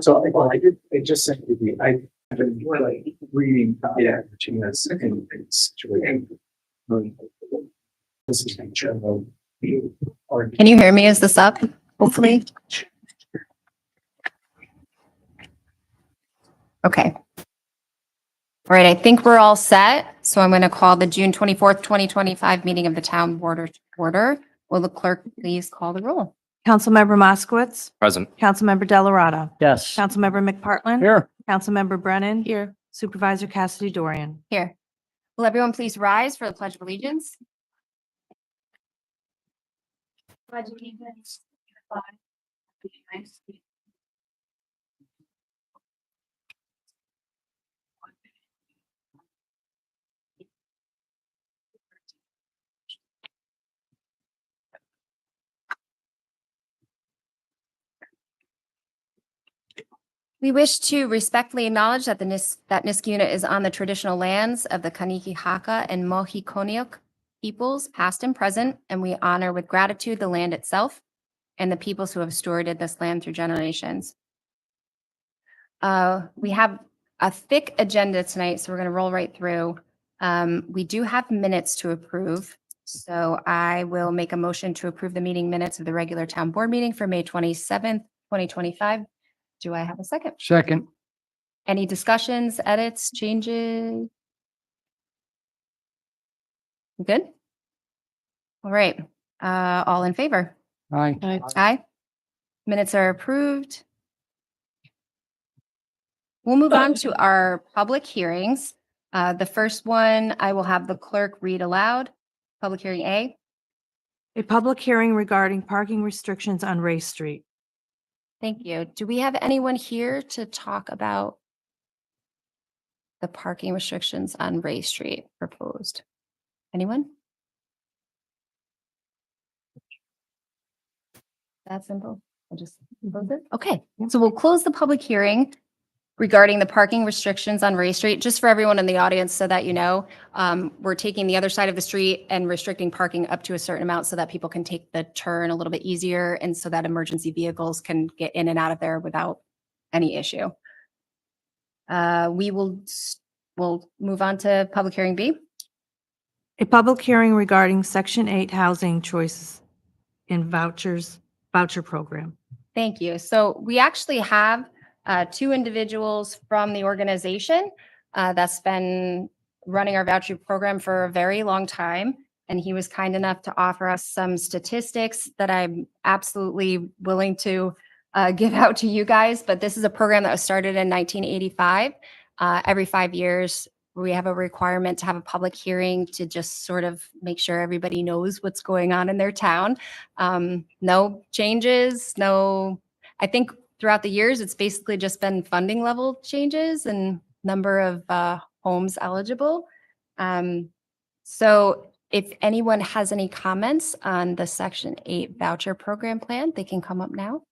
So I just sent you I've been like reading Regina's second situation. This is my channel. Can you hear me? Is this up? Hopefully. Okay. All right, I think we're all set. So I'm going to call the June 24th, 2025 meeting of the town board to order. Will the clerk please call the roll? Councilmember Moskowitz. Present. Councilmember Delarada. Yes. Councilmember McPartlin. Here. Councilmember Brennan. Here. Supervisor Cassidy Dorian. Here. Will everyone please rise for the Pledge of Allegiance? Pledge of Allegiance to the flag of the United States. We wish to respectfully acknowledge that that Niskayuna is on the traditional lands of the Kanien'kehá:ka and Mohikonyoq peoples, past and present, and we honor with gratitude the land itself and the peoples who have stewarded this land through generations. We have a thick agenda tonight, so we're going to roll right through. We do have minutes to approve, so I will make a motion to approve the meeting minutes of the regular town board meeting for May 27th, 2025. Do I have a second? Second. Any discussions, edits, changes? Good? All right. All in favor? Aye. Aye. Minutes are approved. We'll move on to our public hearings. The first one, I will have the clerk read aloud. Public hearing A. A public hearing regarding parking restrictions on Ray Street. Thank you. Do we have anyone here to talk about the parking restrictions on Ray Street proposed? Anyone? That simple. I'll just close it. Okay, so we'll close the public hearing regarding the parking restrictions on Ray Street. Just for everyone in the audience, so that you know, we're taking the other side of the street and restricting parking up to a certain amount so that people can take the turn a little bit easier and so that emergency vehicles can get in and out of there without any issue. We'll move on to public hearing B. A public hearing regarding Section 8 housing choices in voucher program. Thank you. So we actually have two individuals from the organization that's been running our voucher program for a very long time. And he was kind enough to offer us some statistics that I'm absolutely willing to give out to you guys. But this is a program that was started in 1985. Every 5 years, we have a requirement to have a public hearing to just sort of make sure everybody knows what's going on in their town. No changes, I think throughout the years, it's basically just been funding level changes and number of homes eligible. So if anyone has any comments on the Section 8 voucher program plan, they can come up now.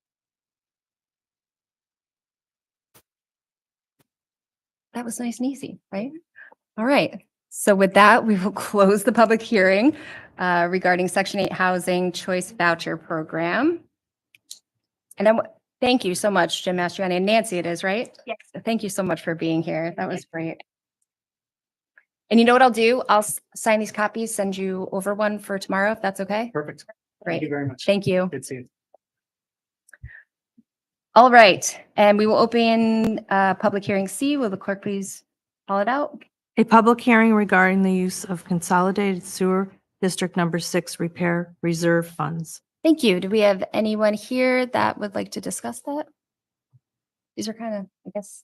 That was nice and easy, right? All right. So with that, we will close the public hearing regarding Section 8 Housing Choice Voucher Program. And thank you so much, Jim Mastriani, and Nancy it is, right? Yes. Thank you so much for being here. That was great. And you know what I'll do? I'll sign these copies, send you over one for tomorrow, if that's okay? Perfect. Great. Thank you very much. Thank you. Good seeing you. All right. And we will open public hearing C. Will the clerk please call it out? A public hearing regarding the use of Consolidated Sewer District Number 6 Repair Reserve Funds. Thank you. Do we have anyone here that would like to discuss that? These are kind of, I guess,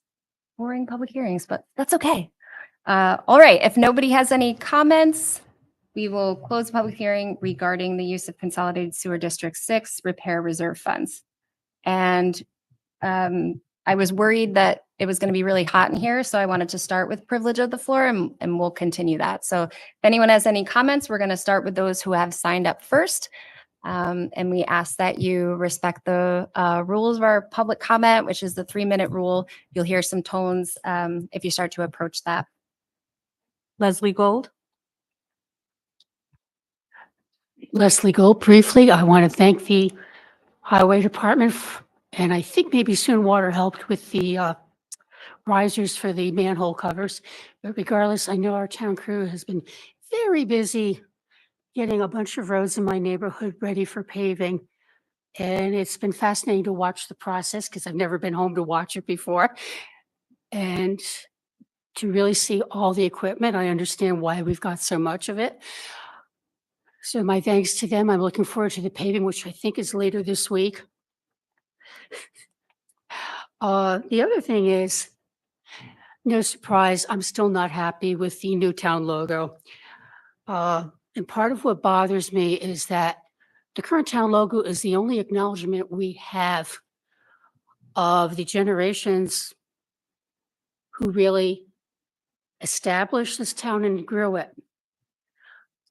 boring public hearings, but that's okay. All right. If nobody has any comments, we will close the public hearing regarding the use of Consolidated Sewer District 6 Repair Reserve Funds. And I was worried that it was going to be really hot in here, so I wanted to start with privilege of the floor, and we'll continue that. So if anyone has any comments, we're going to start with those who have signed up first. And we ask that you respect the rules of our public comment, which is the 3-minute rule. You'll hear some tones if you start to approach that. Leslie Gold. Leslie Gold, briefly, I want to thank the highway department, and I think maybe soon water helped with the risers for the manhole covers. But regardless, I know our town crew has been very busy getting a bunch of roads in my neighborhood ready for paving. And it's been fascinating to watch the process because I've never been home to watch it before. And to really see all the equipment, I understand why we've got so much of it. So my thanks to them. I'm looking forward to the paving, which I think is later this week. The other thing is, no surprise, I'm still not happy with the Newtown logo. And part of what bothers me is that the current town logo is the only acknowledgement we have of the generations who really established this town and grew it.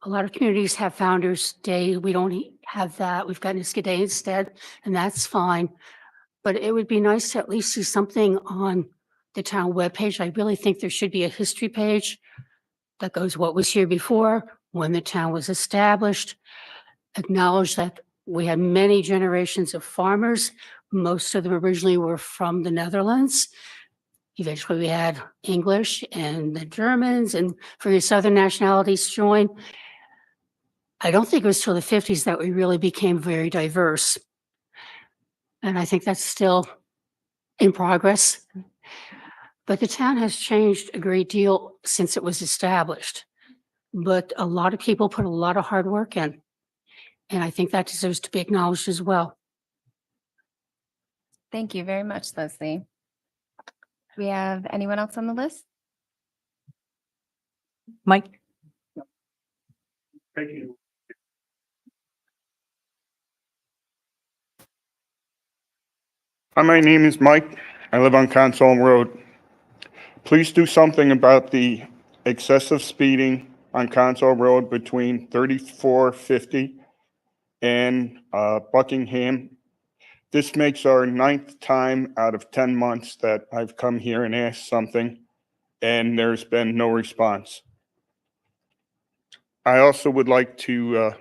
A lot of communities have Founders Day. We don't have that. We've got Niska Day instead, and that's fine. But it would be nice to at least see something on the town webpage. I really think there should be a history page that goes what was here before, when the town was established, acknowledge that we had many generations of farmers. Most of them originally were from the Netherlands. Eventually we had English and the Germans and various other nationalities join. I don't think it was till the 50s that we really became very diverse. And I think that's still in progress. But the town has changed a great deal since it was established. But a lot of people put a lot of hard work in. And I think that deserves to be acknowledged as well. Thank you very much, Leslie. Do we have anyone else on the list? Mike? Thank you. Hi, my name is Mike. I live on Console Road. Please do something about the excessive speeding on Console Road between 3450 and Buckingham. This makes our 9th time out of 10 months that I've come here and asked something, and there's been no response. I also would like to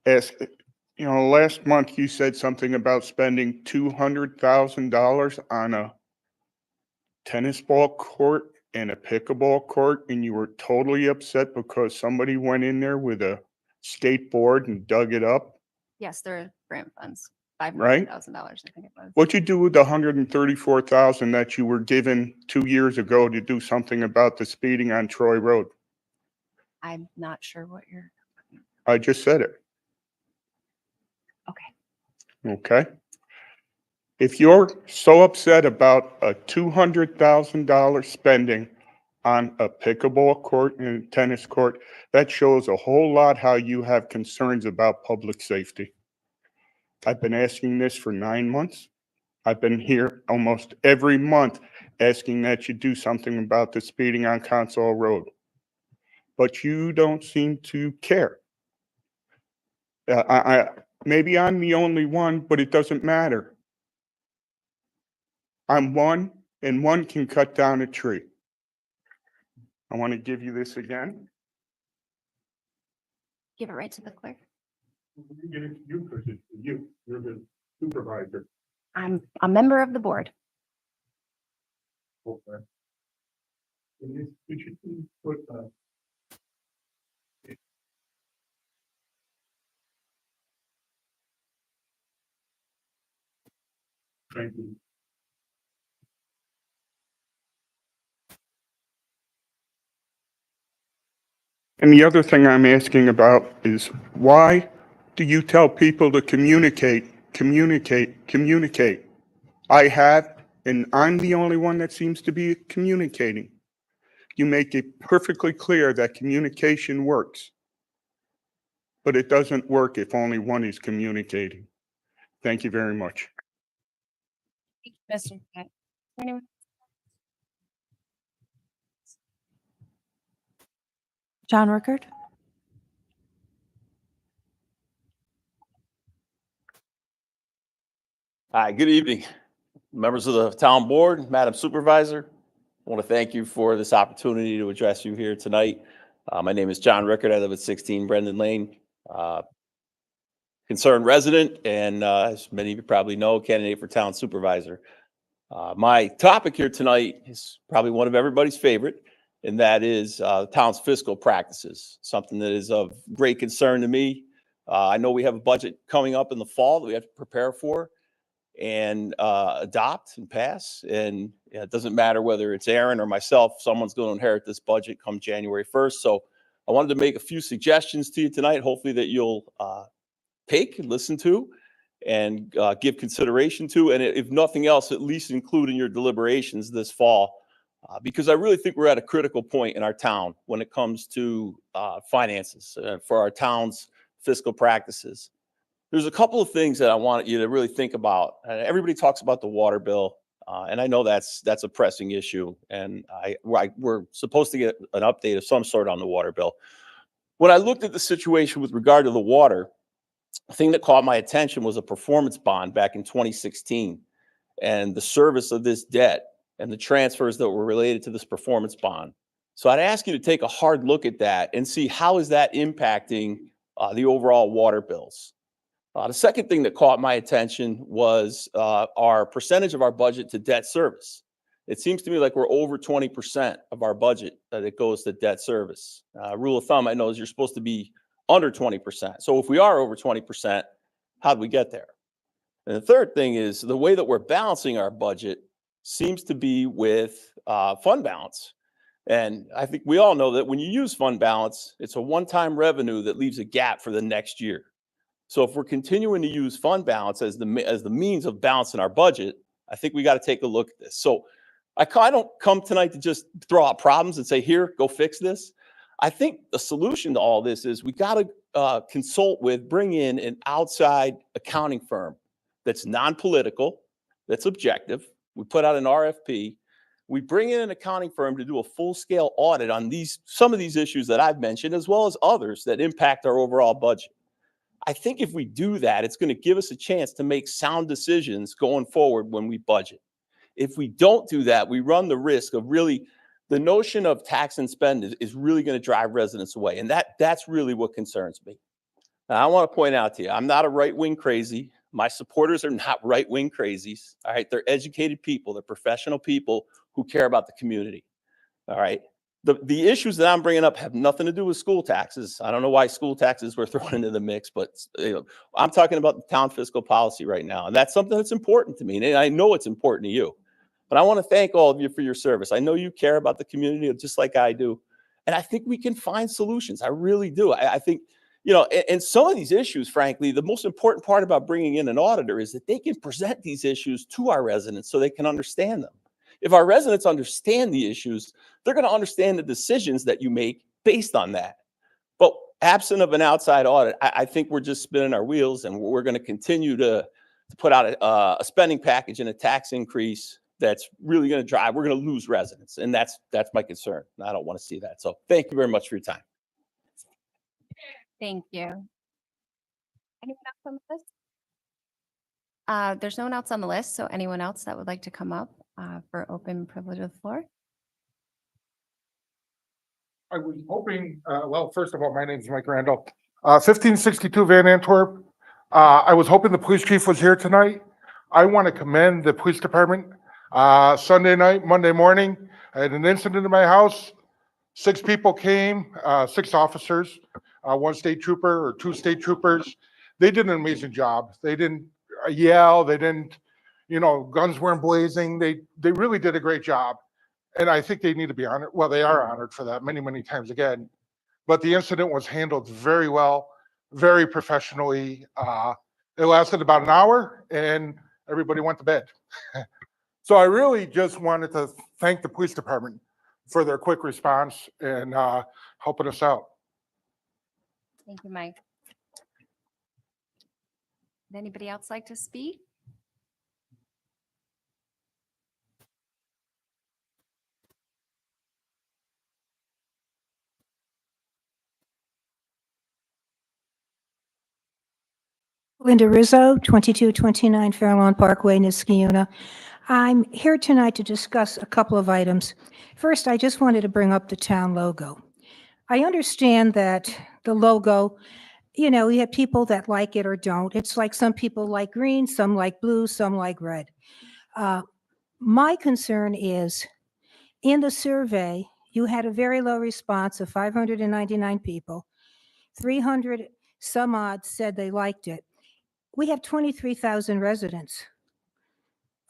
ask, last month you said something about spending $200,000 on a tennis ball court and a pickleball court, and you were totally upset because somebody went in there with a skateboard and dug it up. Yes, there are grant funds, Right. $500,000, I think it was. What'd you do with the $134,000 that you were given 2 years ago to do something about the speeding on Troy Road? I'm not sure what you're. I just said it. Okay. Okay. If you're so upset about a $200,000 spending on a pickleball court and a tennis court, that shows a whole lot how you have concerns about public safety. I've been asking this for 9 months. I've been here almost every month asking that you do something about the speeding on Console Road. But you don't seem to care. Maybe I'm the only one, but it doesn't matter. I'm one, and one can cut down a tree. I want to give you this again. Give it right to the clerk. You're the supervisor. I'm a member of the board. Okay. You should put, thank you. And the other thing I'm asking about is why do you tell people to communicate? I have, and I'm the only one that seems to be communicating. You make it perfectly clear that communication works, but it doesn't work if only one is communicating. Thank you very much. Mr. Pat. Anyone? John Rickard? Hi, good evening, members of the town board, Madam Supervisor. I want to thank you for this opportunity to address you here tonight. My name is John Rickard. I live at 16 Brendan Lane. concerned resident, and as many of you probably know, candidate for town supervisor. My topic here tonight is probably one of everybody's favorite, and that is the town's fiscal practices, something that is of great concern to me. I know we have a budget coming up in the fall that we have to prepare for and adopt and pass. And it doesn't matter whether it's Aaron or myself, someone's going to inherit this budget come January 1st. So I wanted to make a few suggestions to you tonight, hopefully that you'll take and listen to and give consideration to, and if nothing else, at least include in your deliberations this fall, because I really think we're at a critical point in our town when it comes to finances for our town's fiscal practices. There's a couple of things that I want you to really think about. Everybody talks about the water bill, and I know that's a pressing issue, and we're supposed to get an update of some sort on the water bill. When I looked at the situation with regard to the water, the thing that caught my attention was a performance bond back in 2016 and the service of this debt and the transfers that were related to this performance bond. So I'd ask you to take a hard look at that and see how is that impacting the overall water bills. The second thing that caught my attention was our percentage of our budget to debt service. It seems to me like we're over 20% of our budget that goes to debt service. Rule of thumb I know is you're supposed to be under 20%. So if we are over 20%, how do we get there? And the third thing is the way that we're balancing our budget seems to be with fund balance. And I think we all know that when you use fund balance, it's a one-time revenue that leaves a gap for the next year. So if we're continuing to use fund balance as the means of balancing our budget, I think we got to take a look at this. So I don't come tonight to just throw out problems and say, here, go fix this. I think the solution to all this is we got to bring in an outside accounting firm that's non-political, that's objective. We put out an RFP. We bring in an accounting firm to do a full-scale audit on some of these issues that I've mentioned, as well as others that impact our overall budget. I think if we do that, it's going to give us a chance to make sound decisions going forward when we budget. If we don't do that, we run the risk of really the notion of tax and spend is really going to drive residents away. And that's really what concerns me. Now, I want to point out to you, I'm not a right-wing crazy. My supporters are not right-wing crazies. All right. They're educated people. They're professional people who care about the community. All right. The issues that I'm bringing up have nothing to do with school taxes. I don't know why school taxes were thrown into the mix, but I'm talking about the town fiscal policy right now. And that's something that's important to me. And I know it's important to you. But I want to thank all of you for your service. I know you care about the community just like I do. And I think we can find solutions. I really do. I think, and some of these issues, frankly, the most important part about bringing in an auditor is that they can present these issues to our residents so they can understand them. If our residents understand the issues, they're going to understand the decisions that you make based on that. But absent of an outside audit, I think we're just spinning our wheels, and we're going to continue to put out a spending package and a tax increase that's really going to drive, we're going to lose residents. And that's my concern. I don't want to see that. So thank you very much for your time. Thank you. Anyone else on the list? There's no one else on the list. So anyone else that would like to come up for open privilege of the floor? I was hoping, well, first of all, my name is Mike Randall, 1562 Van Antwerp. I was hoping the police chief was here tonight. I want to commend the police department. Sunday night, Monday morning, I had an incident in my house. 6 people came, 6 officers, 1 state trooper or 2 state troopers. They did an amazing job. They didn't yell. They didn't, guns weren't blazing. They really did a great job. And I think they need to be honored. Well, they are honored for that many, many times again. But the incident was handled very well, very professionally. It lasted about an hour and everybody went to bed. So I really just wanted to thank the police department for their quick response and helping us out. Thank you, Mike. Would anybody else like to speak? Linda Rizzo, 2229 Fairlawn Parkway, Niskayuna. I'm here tonight to discuss a couple of items. First, I just wanted to bring up the town logo. I understand that the logo you know, you have people that like it or don't. It's like some people like green, some like blue, some like red. My concern is, in the survey, you had a very low response of 599 people. 300 some odd said they liked it. We have 23,000 residents.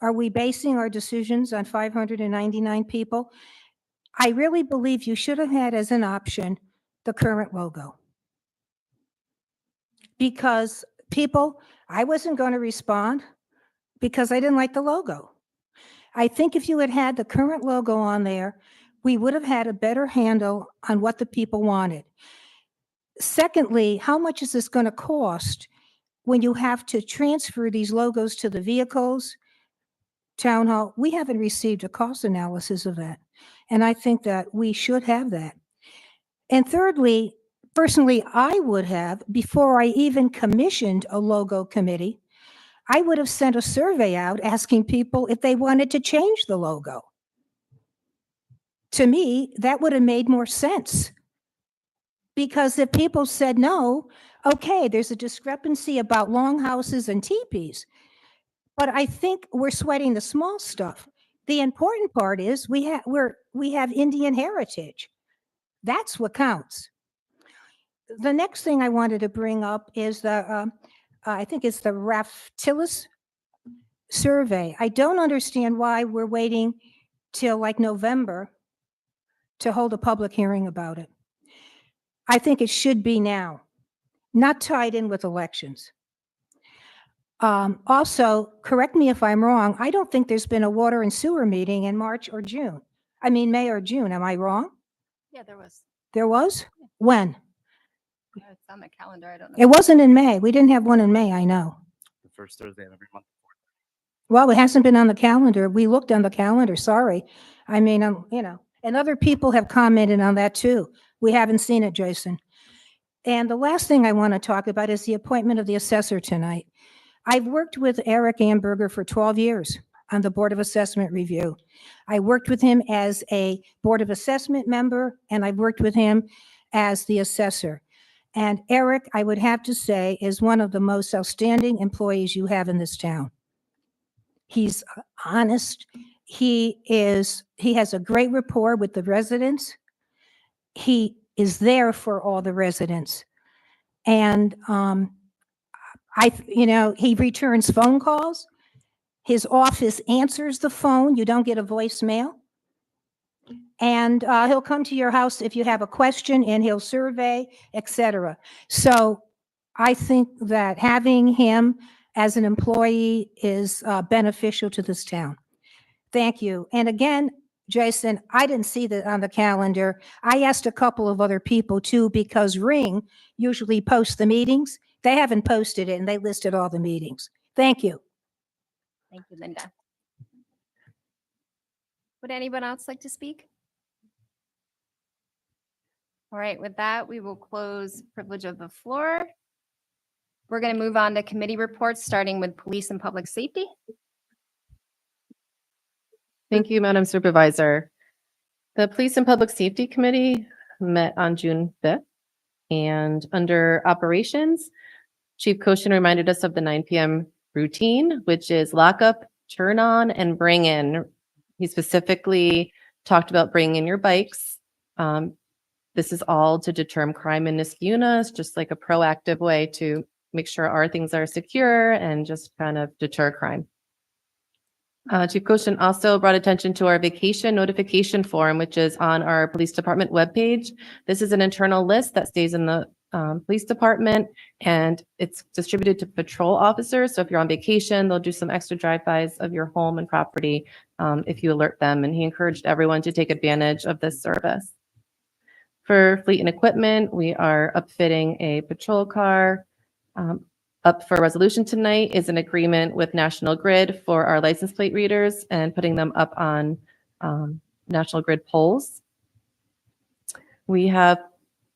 Are we basing our decisions on 599 people? I really believe you should have had as an option the current logo. Because people, I wasn't going to respond because I didn't like the logo. I think if you had had the current logo on there, we would have had a better handle on what the people wanted. Secondly, how much is this going to cost when you have to transfer these logos to the vehicles? Town hall, we haven't received a cost analysis of that. And I think that we should have that. And thirdly, personally, I would have, before I even commissioned a logo committee, I would have sent a survey out asking people if they wanted to change the logo. To me, that would have made more sense. Because if people said no, okay, there's a discrepancy about longhouses and teepees. But I think we're sweating the small stuff. The important part is we have Indian heritage. That's what counts. The next thing I wanted to bring up is I think it's the Raftillus survey. I don't understand why we're waiting till like November to hold a public hearing about it. I think it should be now, not tied in with elections. Also, correct me if I'm wrong, I don't think there's been a water and sewer meeting in March or June. I mean, May or June, am I wrong? Yeah, there was. There was? When? It's on the calendar. I don't know. It wasn't in May. We didn't have one in May, I know. The first Thursday of every month. Well, it hasn't been on the calendar. We looked on the calendar, sorry. I mean, you know, and other people have commented on that too. We haven't seen it, Jason. And the last thing I want to talk about is the appointment of the assessor tonight. I've worked with Eric Amberger for 12 years on the Board of Assessment Review. I worked with him as a Board of Assessment member, and I've worked with him as the assessor. And Eric, I would have to say, is one of the most outstanding employees you have in this town. He's honest. He has a great rapport with the residents. He is there for all the residents. And he returns phone calls. His office answers the phone. You don't get a voicemail. And he'll come to your house if you have a question, and he'll survey, etc. So I think that having him as an employee is beneficial to this town. Thank you. And again, Jason, I didn't see that on the calendar. I asked a couple of other people too, because Ring usually posts the meetings. They haven't posted it, and they listed all the meetings. Thank you. Thank you, Linda. Would anyone else like to speak? All right, with that, we will close privilege of the floor. We're going to move on to committee reports, starting with police and public safety. Thank you, Madam Supervisor. The Police and Public Safety Committee met on June 5th, and under operations, Chief Koshin reminded us of the 9 p.m. routine, which is lock up, turn on, and bring in. He specifically talked about bringing in your bikes. This is all to deter crime in Niskayuna. It's just like a proactive way to make sure our things are secure and just kind of deter crime. Chief Koshin also brought attention to our vacation notification form, which is on our police department webpage. This is an internal list that stays in the police department, and it's distributed to patrol officers. So if you're on vacation, they'll do some extra drive-bys of your home and property if you alert them. And he encouraged everyone to take advantage of this service. For fleet and equipment, we are upfitting a patrol car. Up for resolution tonight is an agreement with National Grid for our license plate readers and putting them up on National Grid poles. We have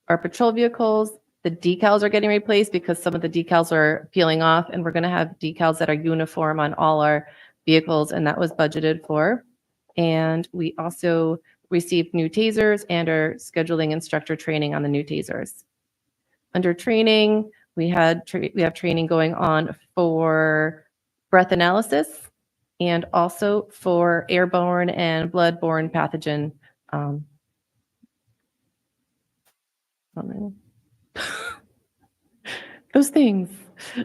our patrol vehicles. The decals are getting replaced because some of the decals are peeling off, and we're going to have decals that are uniform on all our vehicles, and that was budgeted for. And we also received new tasers and are scheduling instructor training on the new tasers. Under training, We have training going on for breath analysis and also for airborne and bloodborne pathogen. Those things,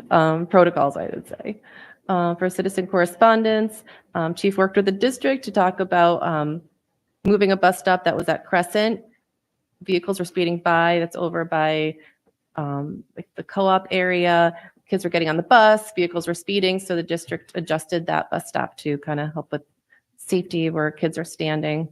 protocols, I would say. For citizen correspondence, Chief worked with the district to talk about moving a bus stop that was at Crescent. Vehicles were speeding by, that's over by like the co-op area. Kids were getting on the bus, vehicles were speeding, so the district adjusted that bus stop to kind of help with safety where kids are standing.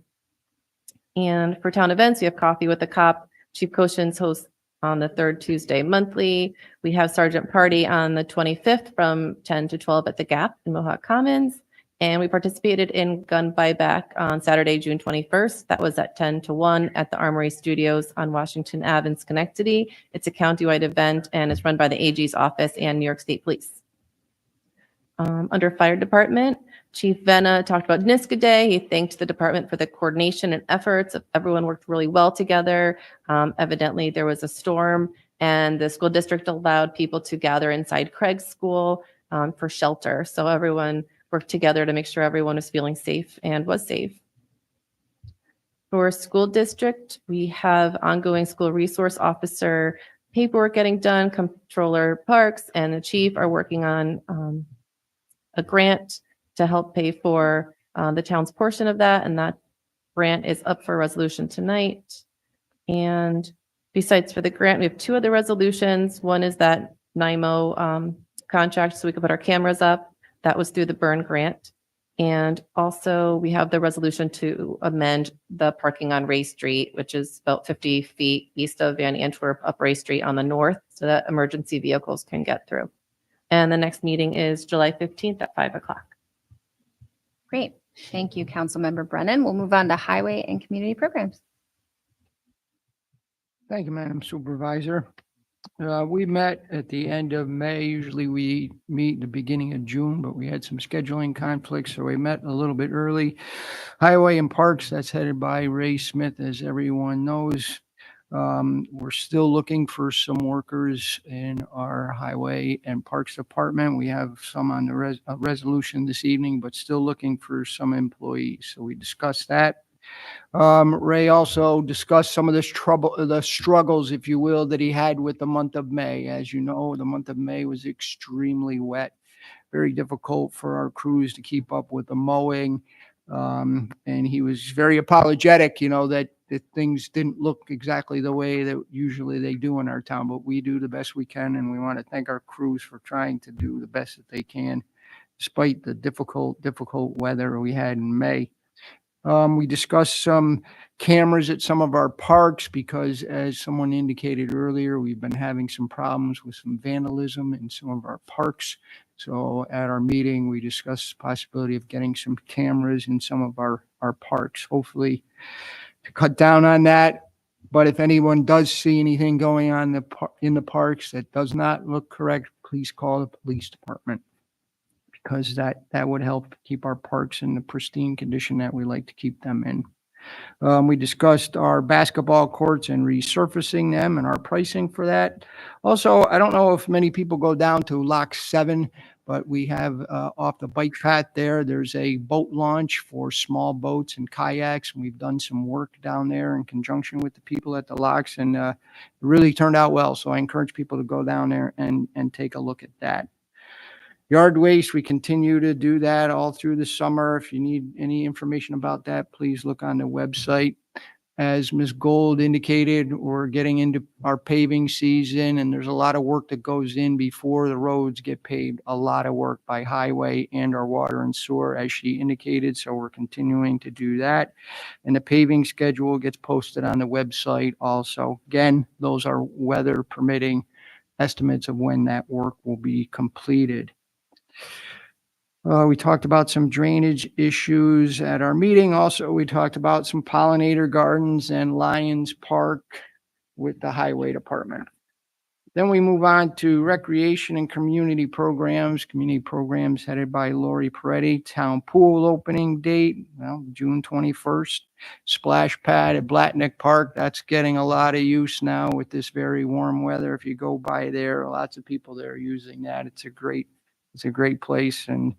And for town events, we have Coffee with the Cop. Chief Koshin's hosts on the third Tuesday monthly. We have Sergeant Party on the 25th from 10 to 12 at the Gap in Mohawk Commons. And we participated in gun buyback on Saturday, June 21st. That was at 10 to 1 at the Armory Studios on Washington Ave in Schenectady. It's a countywide event and it's run by the AG's office and New York State Police. Under Fire Department, Chief Venna talked about Niska Day. He thanked the department for the coordination and efforts. Everyone worked really well together. Evidently, there was a storm and the school district allowed people to gather inside Craig's school for shelter. So everyone worked together to make sure everyone was feeling safe and was safe. For school district, we have ongoing school resource officer paperwork getting done. Controller Parks and the chief are working on a grant to help pay for the town's portion of that. And that grant is up for resolution tonight. And besides for the grant, we have two other resolutions. One is that NIMO contract so we can put our cameras up. That was through the Burn grant. And also we have the resolution to amend the parking on Ray Street, which is about 50 feet east of Van Antwerp up Ray Street on the north so that emergency vehicles can get through. And the next meeting is July 15th at 5 o'clock. Great. Thank you, Councilmember Brennan. We'll move on to Highway and Community Programs. Thank you, Madam Supervisor. We met at the end of May. Usually we meet at the beginning of June, but we had some scheduling conflicts, so we met a little bit early. Highway and Parks, that's headed by Ray Smith, as everyone knows. We're still looking for some workers in our Highway and Parks Department. We have some on the resolution this evening, but still looking for some employees. So we discussed that. Ray also discussed some of the struggles, if you will, that he had with the month of May. As you know, the month of May was extremely wet, very difficult for our crews to keep up with the mowing. And he was very apologetic, that things didn't look exactly the way that usually they do in our town, but we do the best we can. And we want to thank our crews for trying to do the best that they can, despite the difficult weather we had in May. We discussed some cameras at some of our parks because, as someone indicated earlier, we've been having some problems with some vandalism in some of our parks. So at our meeting, we discussed the possibility of getting some cameras in some of our parks, hopefully to cut down on that. But if anyone does see anything going on in the parks that does not look correct, please call the police department, because that would help keep our parks in the pristine condition that we like to keep them in. We discussed our basketball courts and resurfacing them and our pricing for that. Also, I don't know if many people go down to Lock 7, but we have off the bike path there's a boat launch for small boats and kayaks. And we've done some work down there in conjunction with the people at the locks, and it really turned out well. So I encourage people to go down there and take a look at that. Yard waste, we continue to do that all through the summer. If you need any information about that, please look on the website. As Ms. Gold indicated, we're getting into our paving season, and there's a lot of work that goes in before the roads get paved, a lot of work by Highway and our water and sewer, as she indicated. So we're continuing to do that. And the paving schedule gets posted on the website also. Again, those are weather permitting estimates of when that work will be completed. We talked about some drainage issues at our meeting. Also, we talked about some pollinator gardens and Lions Park with the Highway Department. Then we move on to recreation and community programs. Community programs headed by Lori Peretti. Town pool opening date, well, June 21st. Splash pad at Blatnick Park. That's getting a lot of use now with this very warm weather. If you go by there, lots of people there are using that. It's a great place. And at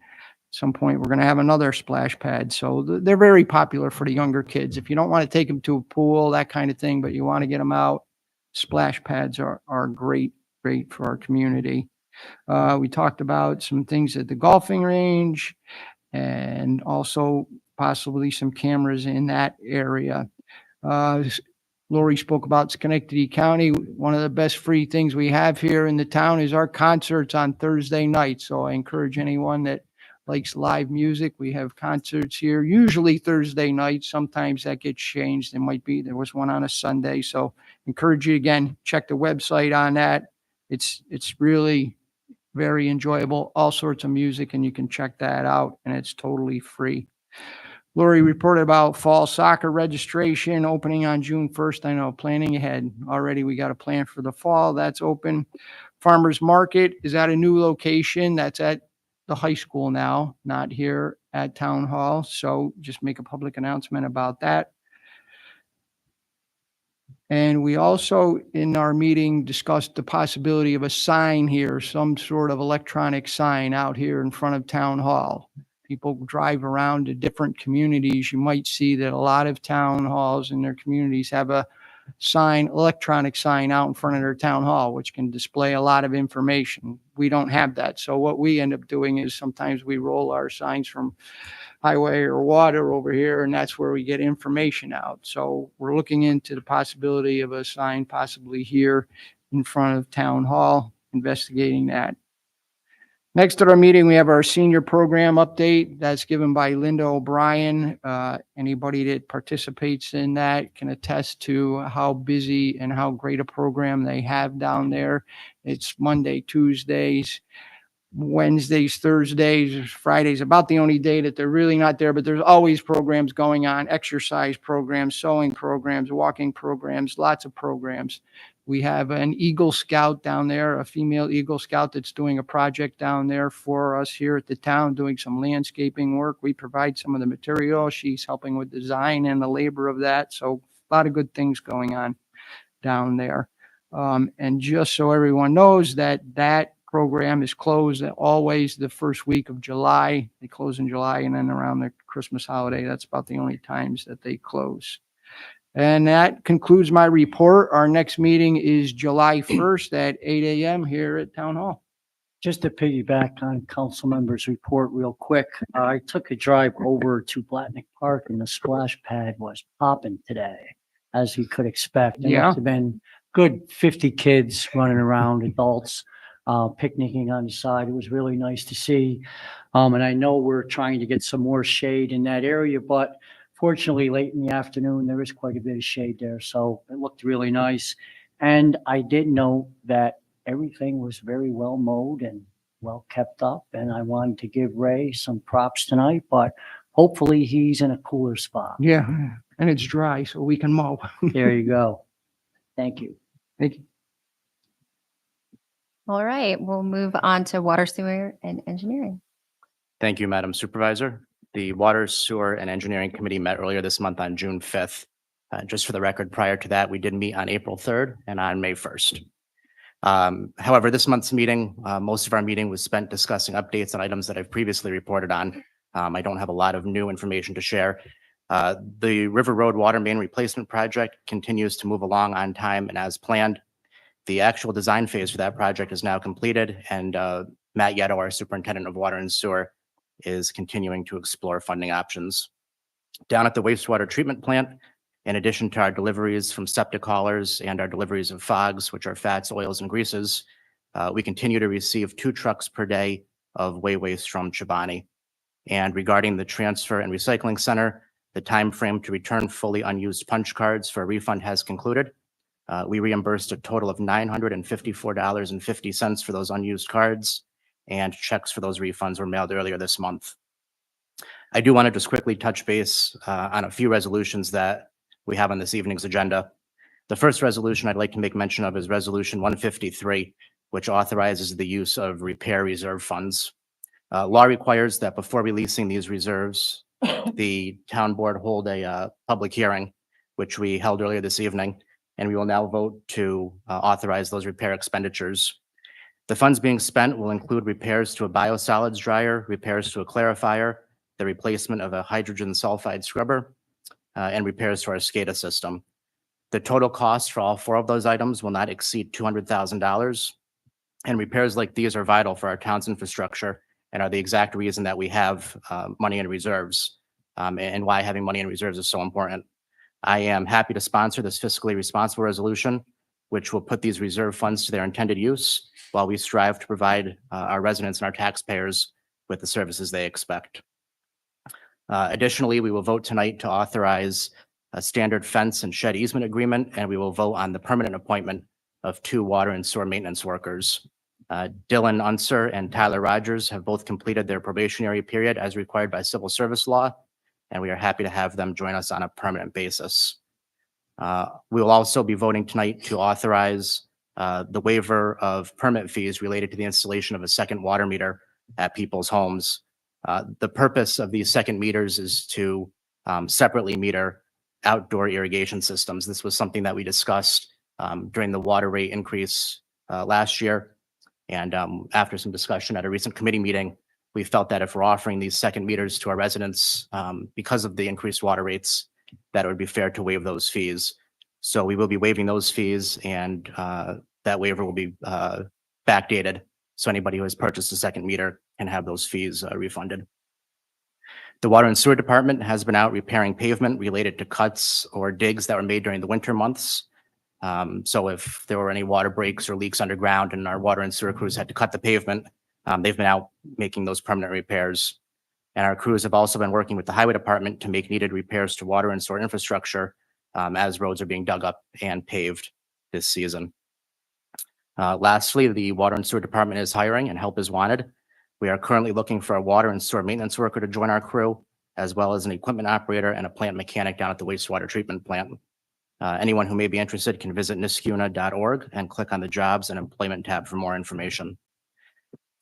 some point, we're going to have another splash pad. So they're very popular for the younger kids. If you don't want to take them to a pool, that kind of thing, but you want to get them out, splash pads are great for our community. We talked about some things at the golfing range and also possibly some cameras in that area. Lori spoke about Schenectady County. One of the best free things we have here in the town is our concerts on Thursday night. So I encourage anyone that likes live music. We have concerts here, usually Thursday night. Sometimes that gets changed. There was one on a Sunday. So encourage you again, check the website on that. It's really very enjoyable, all sorts of music, and you can check that out, and it's totally free. Lori reported about fall soccer registration opening on June 1st. I know, planning ahead already. We got a plan for the fall. That's open. Farmers Market is at a new location. That's at the high school now, not here at Town Hall. So just make a public announcement about that. And we also, in our meeting, discussed the possibility of a sign here, some sort of electronic sign out here in front of Town Hall. People drive around to different communities. You might see that a lot of town halls in their communities have a sign, electronic sign out in front of their town hall, which can display a lot of information. We don't have that. So what we end up doing is sometimes we roll our signs from highway or water over here, and that's where we get information out. So we're looking into the possibility of a sign possibly here in front of Town Hall, investigating that. Next at our meeting, we have our senior program update that's given by Linda O'Brien. Anybody that participates in that can attest to how busy and how great a program they have down there. It's Monday, Tuesdays, Wednesdays, Thursdays, Fridays, about the only day that they're really not there, but there's always programs going on, exercise programs, sewing programs, walking programs, lots of programs. We have an Eagle Scout down there, a female Eagle Scout that's doing a project down there for us here at the town, doing some landscaping work. We provide some of the material. She's helping with design and the labor of that. So a lot of good things going on down there. And just so everyone knows that program is closed always the first week of July. They close in July, and then around the Christmas holiday, that's about the only times that they close. And that concludes my report. Our next meeting is July 1st at 8 a.m. here at Town Hall. Just to piggyback on council members' report real quick, I took a drive over to Blatnick Park and the splash pad was popping today, as you could expect. There Yeah. must have been good 50 kids running around, adults, picnicking on the side. It was really nice to see. And I know we're trying to get some more shade in that area, but fortunately, late in the afternoon, there is quite a bit of shade there. So it looked really nice. And I did know that everything was very well mowed and well kept up. And I wanted to give Ray some props tonight, but hopefully he's in a cooler spot. Yeah, and it's dry, so we can mow. There you go. Thank you. Thank you. All right, we'll move on to water, sewer, and engineering. Thank you, Madam Supervisor. The Water, Sewer, and Engineering Committee met earlier this month on June 5th. Just for the record, prior to that, we did meet on April 3rd and on May 1st. However, this month's meeting, most of our meeting was spent discussing updates on items that I've previously reported on. I don't have a lot of new information to share. The River Road Water Main Replacement Project continues to move along on time and as planned. The actual design phase for that project is now completed, and Matt Yetto, our Superintendent of Water and Sewer, is continuing to explore funding options. Down at the wastewater treatment plant, in addition to our deliveries from septic haulers and our deliveries of fogs, which are fats, oils, and greases, we continue to receive 2 trucks per day of waste from Chobani. And regarding the transfer and recycling center, the time frame to return fully unused punch cards for a refund has concluded. We reimbursed a total of $954.50 for those unused cards, and checks for those refunds were mailed earlier this month. I do want to just quickly touch base on a few resolutions that we have on this evening's agenda. The first resolution I'd like to make mention of is Resolution 153, which authorizes the use of repair reserve funds. Law requires that before releasing these reserves, the town board hold a public hearing, which we held earlier this evening, and we will now vote to authorize those repair expenditures. The funds being spent will include repairs to a biosolids dryer, repairs to a clarifier, the replacement of a hydrogen sulfide scrubber, and repairs to our SCADA system. The total cost for all four of those items will not exceed $200,000. And repairs like these are vital for our town's infrastructure and are the exact reason that we have money in reserves, and why having money in reserves is so important. I am happy to sponsor this fiscally responsible resolution, which will put these reserve funds to their intended use while we strive to provide our residents and our taxpayers with the services they expect. Additionally, we will vote tonight to authorize a standard fence and shed easement agreement, and we will vote on the permanent appointment of 2 water and sewer maintenance workers. Dylan Unser and Tyler Rogers have both completed their probationary period as required by civil service law, and we are happy to have them join us on a permanent basis. We will also be voting tonight to authorize the waiver of permit fees related to the installation of a second water meter at people's homes. The purpose of these second meters is to separately meter outdoor irrigation systems. This was something that we discussed during the water rate increase last year. And after some discussion at a recent committee meeting, we felt that if we're offering these second meters to our residents because of the increased water rates, that it would be fair to waive those fees. So we will be waiving those fees, and that waiver will be backdated. So anybody who has purchased a second meter can have those fees refunded. The Water and Sewer Department has been out repairing pavement related to cuts or digs that were made during the winter months. So if there were any water breaks or leaks underground and our water and sewer crews had to cut the pavement, they've been out making those permanent repairs. And our crews have also been working with the Highway Department to make needed repairs to water and sewer infrastructure as roads are being dug up and paved this season. Lastly, the Water and Sewer Department is hiring and help is wanted. We are currently looking for a water and sewer maintenance worker to join our crew, as well as an equipment operator and a plant mechanic down at the wastewater treatment plant. Anyone who may be interested can visit niskuna.org and click on the Jobs and Employment tab for more information.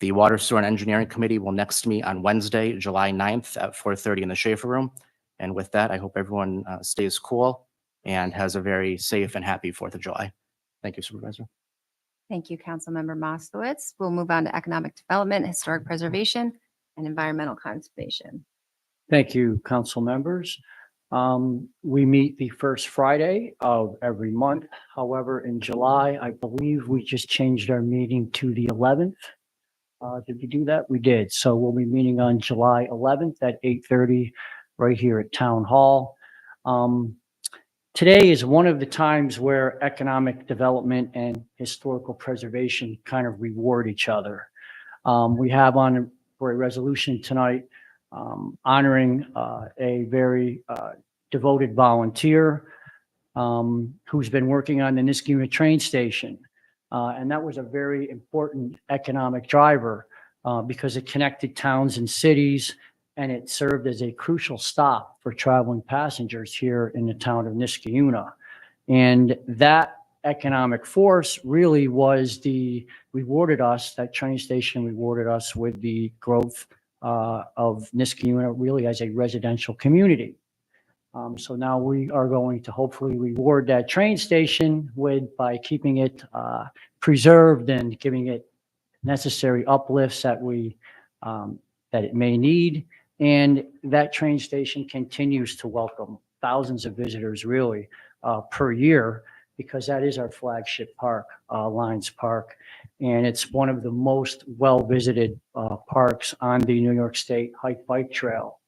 The Water, Sewer, and Engineering Committee will next meet on Wednesday, July 9th at 4:30 in the Schaefer Room. And with that, I hope everyone stays cool and has a very safe and happy 4th of July. Thank you, Supervisor. Thank you, Councilmember Moskowitz. We'll move on to economic development, historic preservation, and environmental conservation. Thank you, council members. We meet the first Friday of every month. However, in July, I believe we just changed our meeting to the 11th. Did we do that? We did. So we'll be meeting on July 11th at 8:30 right here at Town Hall. Today is one of the times where economic development and historical preservation kind of reward each other. We have on for a resolution tonight honoring a very devoted volunteer who's been working on the Niskuna train station. And that was a very important economic driver because it connected towns and cities, and it served as a crucial stop for traveling passengers here in the town of Niskuna. And that economic force really was that train station rewarded us with the growth of Niskuna really as a residential community. So now we are going to hopefully reward that train station by keeping it preserved and giving it necessary uplifts that it may need. And that train station continues to welcome thousands of visitors really per year, because that is our flagship park, Lions Park. And it's one of the most well-visited parks on the New York State Hike Bike Trail.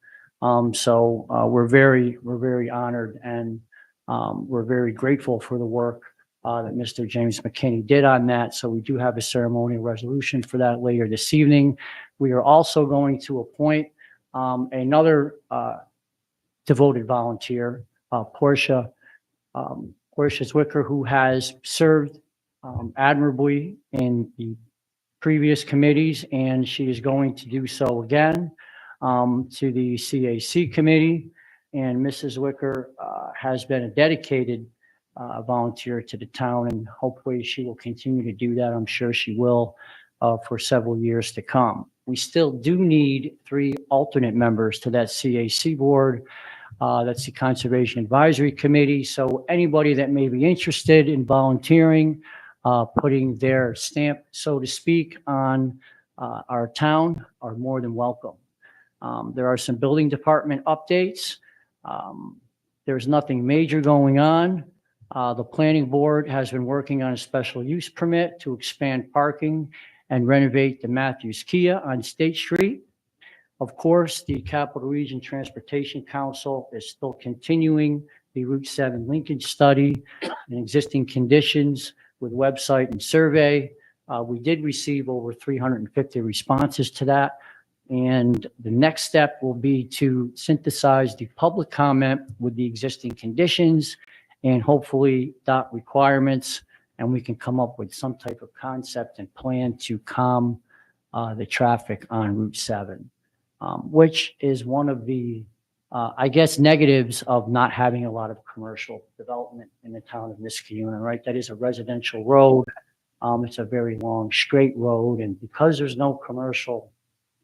So we're very honored, and we're very grateful for the work that Mr. James McKinney did on that. So we do have a ceremonial resolution for that later this evening. We are also going to appoint another devoted volunteer, Portia Zwicker, who has served admirably in the previous committees, and she is going to do so again to the CAC committee. And Mrs. Zwicker has been a dedicated volunteer to the town, and hopefully she will continue to do that. I'm sure she will for several years to come. We still do need 3 alternate members to that CAC board. That's the Conservation Advisory Committee. So anybody that may be interested in volunteering, putting their stamp, so to speak, on our town are more than welcome. There are some building department updates. There's nothing major going on. The planning board has been working on a special use permit to expand parking and renovate the Matthews Kia on State Street. Of course, the Capital Region Transportation Council is still continuing the Route 7 linkage study and existing conditions with website and survey. We did receive over 350 responses to that. And the next step will be to synthesize the public comment with the existing conditions and hopefully dot requirements. And we can come up with some type of concept and plan to calm the traffic on Route 7. Which is one of the, I guess, negatives of not having a lot of commercial development in the town of Niskayuna, right? That is a residential road. It's a very long, straight road. And because there's no commercial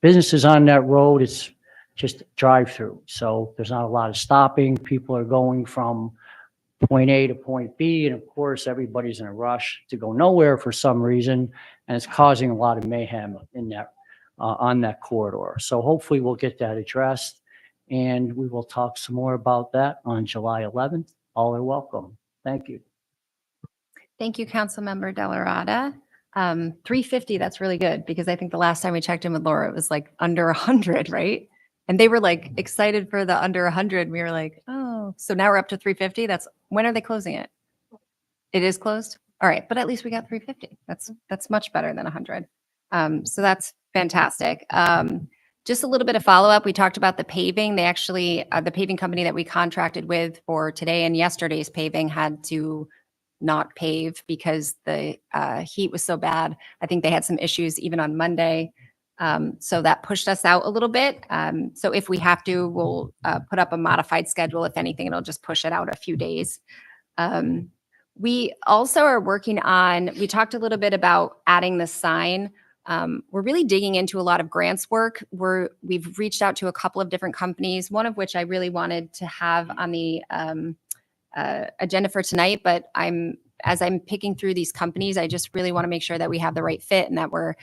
businesses on that road, it's just drive-through. So there's not a lot of stopping. People are going from point A to point B. And of course, everybody's in a rush to go nowhere for some reason. And it's causing a lot of mayhem in that on that corridor. So hopefully we'll get that addressed, and we will talk some more about that on July 11th. All are welcome. Thank you. Thank you, Councilmember Delarada. 350, that's really good, because I think the last time we checked in with Laura, it was like under 100, right? And they were like excited for the under 100. We were like, oh, so now we're up to 350. When are they closing it? It is closed? All right, but at least we got 350. That's much better than 100. So that's fantastic. Just a little bit of follow-up. We talked about the paving. They actually, the paving company that we contracted with for today and yesterday's paving had to not pave because the heat was so bad. I think they had some issues even on Monday. So that pushed us out a little bit. So if we have to, we'll put up a modified schedule. If anything, it'll just push it out a few days. We also are working on, we talked a little bit about adding the sign. We're really digging into a lot of grants work. We've reached out to a couple of different companies, one of which I really wanted to have on the agenda for tonight, but as I'm picking through these companies, I just really want to make sure that we have the right fit and that we're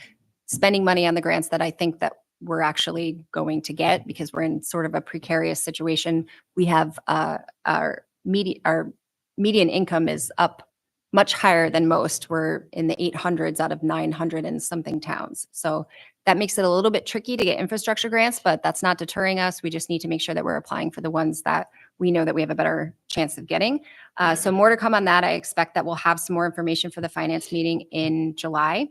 spending money on the grants that I think that we're actually going to get, because we're in sort of a precarious situation. We have our median income is up much higher than most. We're in the 800s out of 900 and something towns. So that makes it a little bit tricky to get infrastructure grants, but that's not deterring us. We just need to make sure that we're applying for the ones that we know that we have a better chance of getting. So more to come on that. I expect that we'll have some more information for the finance meeting in July.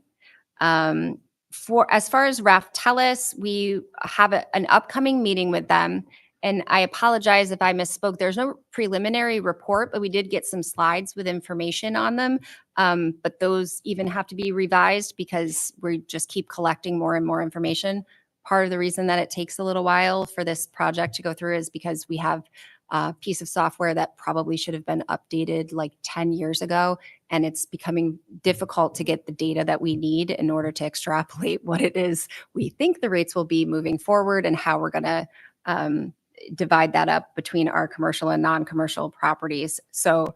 As far as Raftellus, we have an upcoming meeting with them. And I apologize if I misspoke. There's no preliminary report, but we did get some slides with information on them. But those even have to be revised because we just keep collecting more and more information. Part of the reason that it takes a little while for this project to go through is because we have a piece of software that probably should have been updated like 10 years ago. And it's becoming difficult to get the data that we need in order to extrapolate what it is we think the rates will be moving forward and how we're going to divide that up between our commercial and non-commercial properties. So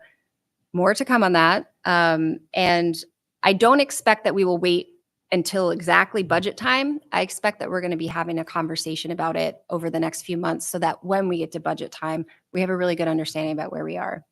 more to come on that. And I don't expect that we will wait until exactly budget time. I expect that we're going to be having a conversation about it over the next few months so that when we get to budget time, we have a really good understanding about where we are.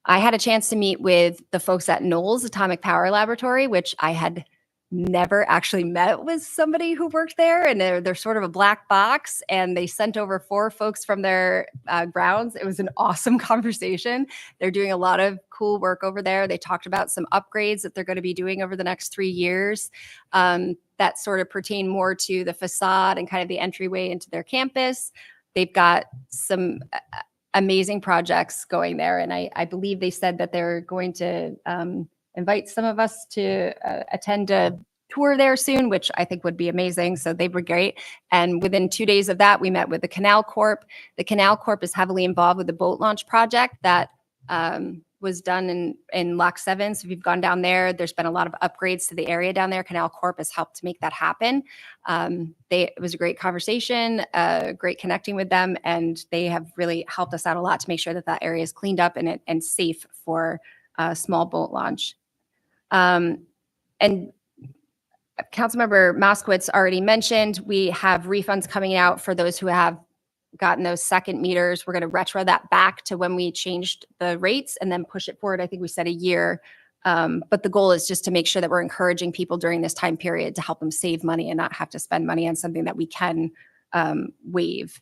I had a chance to meet with the folks at Knowles Atomic Power Laboratory, which I had never actually met with somebody who worked there, and they're sort of a black box, and they sent over 4 folks from their grounds. It was an awesome conversation. They're doing a lot of cool work over there. They talked about some upgrades that they're going to be doing over the next 3 years that sort of pertain more to the facade and kind of the entryway into their campus. They've got some amazing projects going there, and I believe they said that they're going to invite some of us to attend a tour there soon, which I think would be amazing. So they were great. And within 2 days of that, we met with the Canal Corp. The Canal Corp is heavily involved with the boat launch project that was done in Lock 7. So if you've gone down there, there's been a lot of upgrades to the area down there. Canal Corp has helped to make that happen. It was a great conversation, great connecting with them, and they have really helped us out a lot to make sure that that area is cleaned up and safe for a small boat launch. And Councilmember Moskowitz already mentioned, we have refunds coming out for those who have gotten those second meters. We're going to retro that back to when we changed the rates and then push it forward. I think we said a year. But the goal is just to make sure that we're encouraging people during this time period to help them save money and not have to spend money on something that we can waive.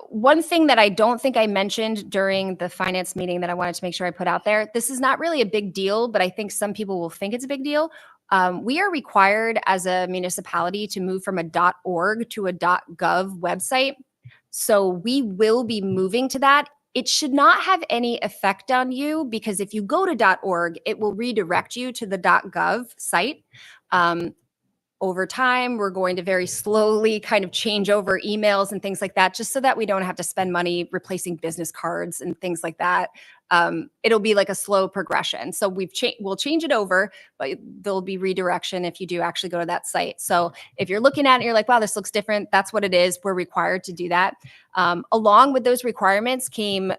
One thing that I don't think I mentioned during the finance meeting that I wanted to make sure I put out there, this is not really a big deal, but I think some people will think it's a big deal. We are required as a municipality to move from a .org to a .gov website. So we will be moving to that. It should not have any effect on you because if you go to .org, it will redirect you to the .gov site. Over time, we're going to very slowly kind of change over emails and things like that, just so that we don't have to spend money replacing business cards and things like that. It'll be like a slow progression. So we'll change it over, but there'll be redirection if you do actually go to that site. So if you're looking at it, you're like, wow, this looks different. That's what it is. We're required to do that. Along with those requirements came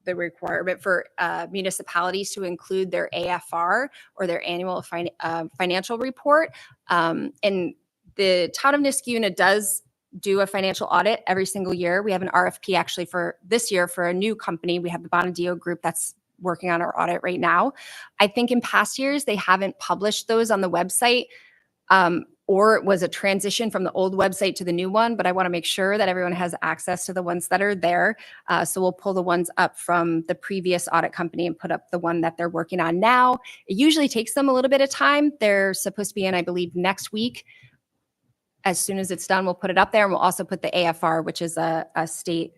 the requirement for municipalities to include their AFR or their annual financial report. And the town of Niskayuna does do a financial audit every single year. We have an RFP actually for this year for a new company. We have the Bonadio Group that's working on our audit right now. I think in past years, they haven't published those on the website. Or it was a transition from the old website to the new one, but I want to make sure that everyone has access to the ones that are there. So we'll pull the ones up from the previous audit company and put up the one that they're working on now. It usually takes them a little bit of time. They're supposed to be in, I believe, next week. As soon as it's done, we'll put it up there, and we'll also put the AFR, which is a state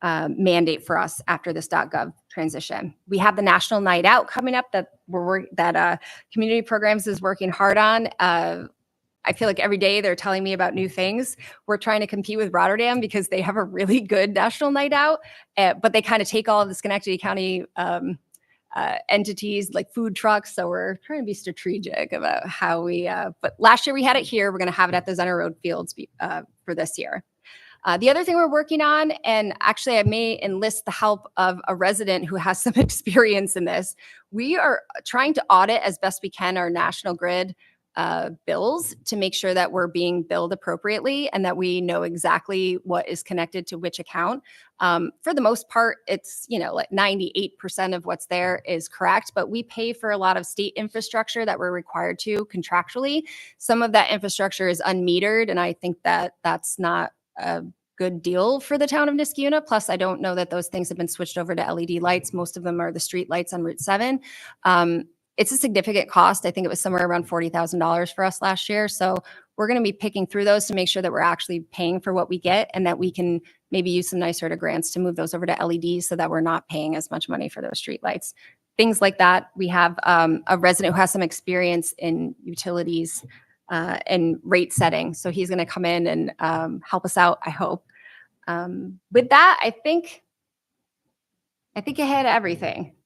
mandate for us after this .gov transition. We have the National Night Out coming up that Community Programs is working hard on. I feel like every day they're telling me about new things. We're trying to compete with Rotterdam because they have a really good national night out, but they kind of take all of the Schenectady County entities like food trucks. So we're trying to be strategic about how but last year we had it here. We're going to have it at the Zenner Road Fields for this year. The other thing we're working on, and actually I may enlist the help of a resident who has some experience in this. We are trying to audit as best we can our National Grid bills to make sure that we're being billed appropriately and that we know exactly what is connected to which account. For the most part, it's, like 98% of what's there is correct, but we pay for a lot of state infrastructure that we're required to contractually. Some of that infrastructure is unmetered, and I think that that's not a good deal for the town of Niskayuna. Plus, I don't know that those things have been switched over to LED lights. Most of them are the street lights on Route 7. It's a significant cost. I think it was somewhere around $40,000 for us last year. So we're going to be picking through those to make sure that we're actually paying for what we get and that we can maybe use some NYSERDA grants to move those over to LEDs so that we're not paying as much money for those street lights. Things like that. We have a resident who has some experience in utilities and rate setting. So he's going to come in and help us out, I hope. With that, I think I had everything.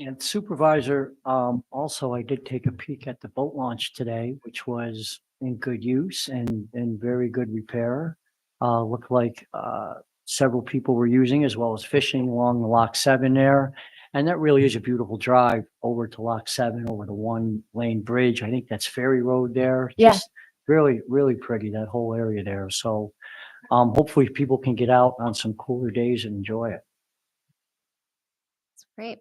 And Supervisor, also, I did take a peek at the boat launch today, which was in good use and very good repair. Looked like several people were using as well as fishing along the Lock 7 there. And that really is a beautiful drive over to Lock 7 over the one-lane bridge. I think that's Ferry Road there. Yeah. Just really, really pretty, that whole area there. So hopefully people can get out on some cooler days and enjoy it. That's great.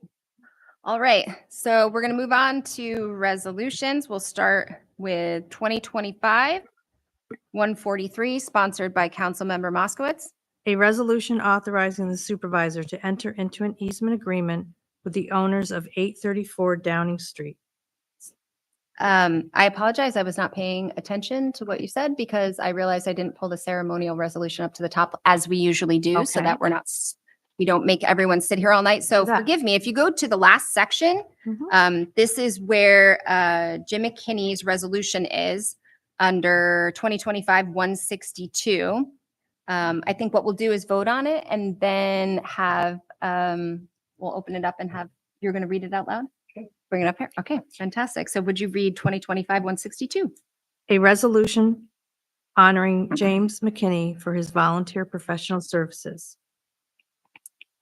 All right, so we're going to move on to resolutions. We'll start with 2025-143, sponsored by Councilmember Moskowitz. A resolution authorizing the supervisor to enter into an easement agreement with the owners of 834 Downing Street. I apologize. I was not paying attention to what you said because I realized I didn't pull the ceremonial resolution up to the top as we usually do, so Okay. that we don't make everyone sit here all night. So That- forgive me. If you go to the last section, this is where Jim McKinney's resolution is under 2025-162. I think what we'll do is vote on it and then have, we'll open it up and have, you're going to read it out loud? Bring it up here. Okay, fantastic. So would you read 2025-162? A resolution honoring James McKinney for his volunteer professional services.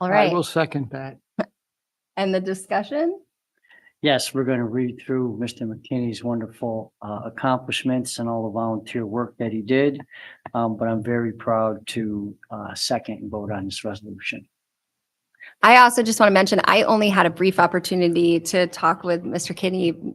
All I right. will second that. And the discussion? Yes, we're going to read through Mr. McKinney's wonderful accomplishments and all the volunteer work that he did. But I'm very proud to second and vote on this resolution. I also just want to mention, I only had a brief opportunity to talk with Mr. Kinney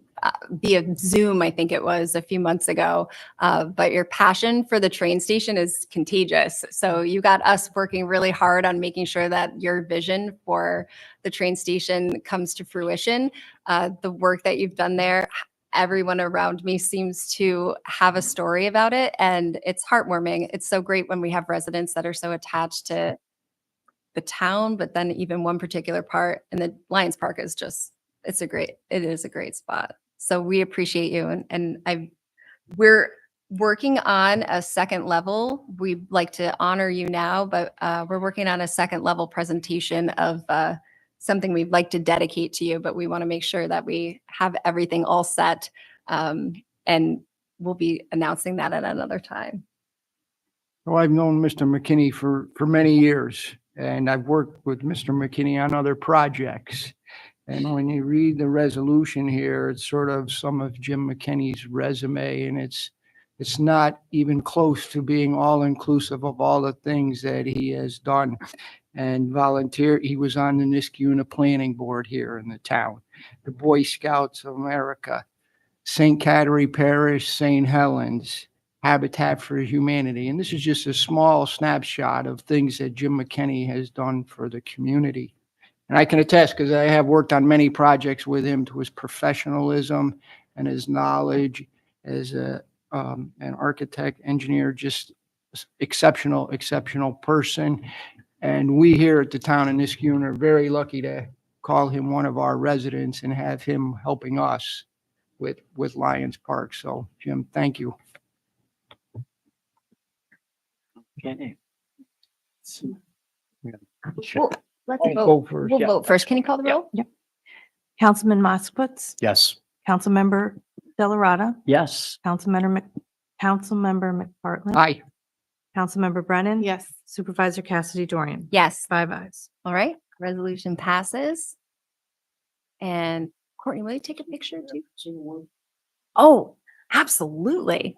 via Zoom, I think it was a few months ago. But your passion for the train station is contagious. So you got us working really hard on making sure that your vision for the train station comes to fruition. The work that you've done there, everyone around me seems to have a story about it, and it's heartwarming. It's so great when we have residents that are so attached to the town, but then even one particular part, and the Lions Park is just, it is a great spot. So we appreciate you. We're working on a second level. We'd like to honor you now, but we're working on a second level presentation of something we'd like to dedicate to you, but we want to make sure that we have everything all set. And we'll be announcing that at another time. Well, I've known Mr. McKinney for many years, and I've worked with Mr. McKinney on other projects. And when you read the resolution here, it's sort of some of Jim McKinney's resume, and it's not even close to being all inclusive of all the things that he has done and volunteered. He was on the Niskayuna Planning Board here in the town, the Boy Scouts of America, St. Catherine Parish, St. Helens, Habitat for Humanity. And this is just a small snapshot of things that Jim McKinney has done for the community. And I can attest, because I have worked on many projects with him, to his professionalism and his knowledge as an architect, engineer, just exceptional person. And we here at the town of Niskayuna are very lucky to call him one of our residents and have him helping us with Lions Park. So Jim, thank you. Okay. Well, let's I'll vote. go first. We'll Yeah. vote first. Can you call the roll? Councilman Moskowitz. Yes. Councilmember Delarada. Yes. Councilmember McPartlin. Aye. Councilmember Brennan. Yes. Supervisor Cassidy Dorian. Yes. 5 ayes. All right. Resolution passes. And Courtney, will you take a picture too? Oh, absolutely.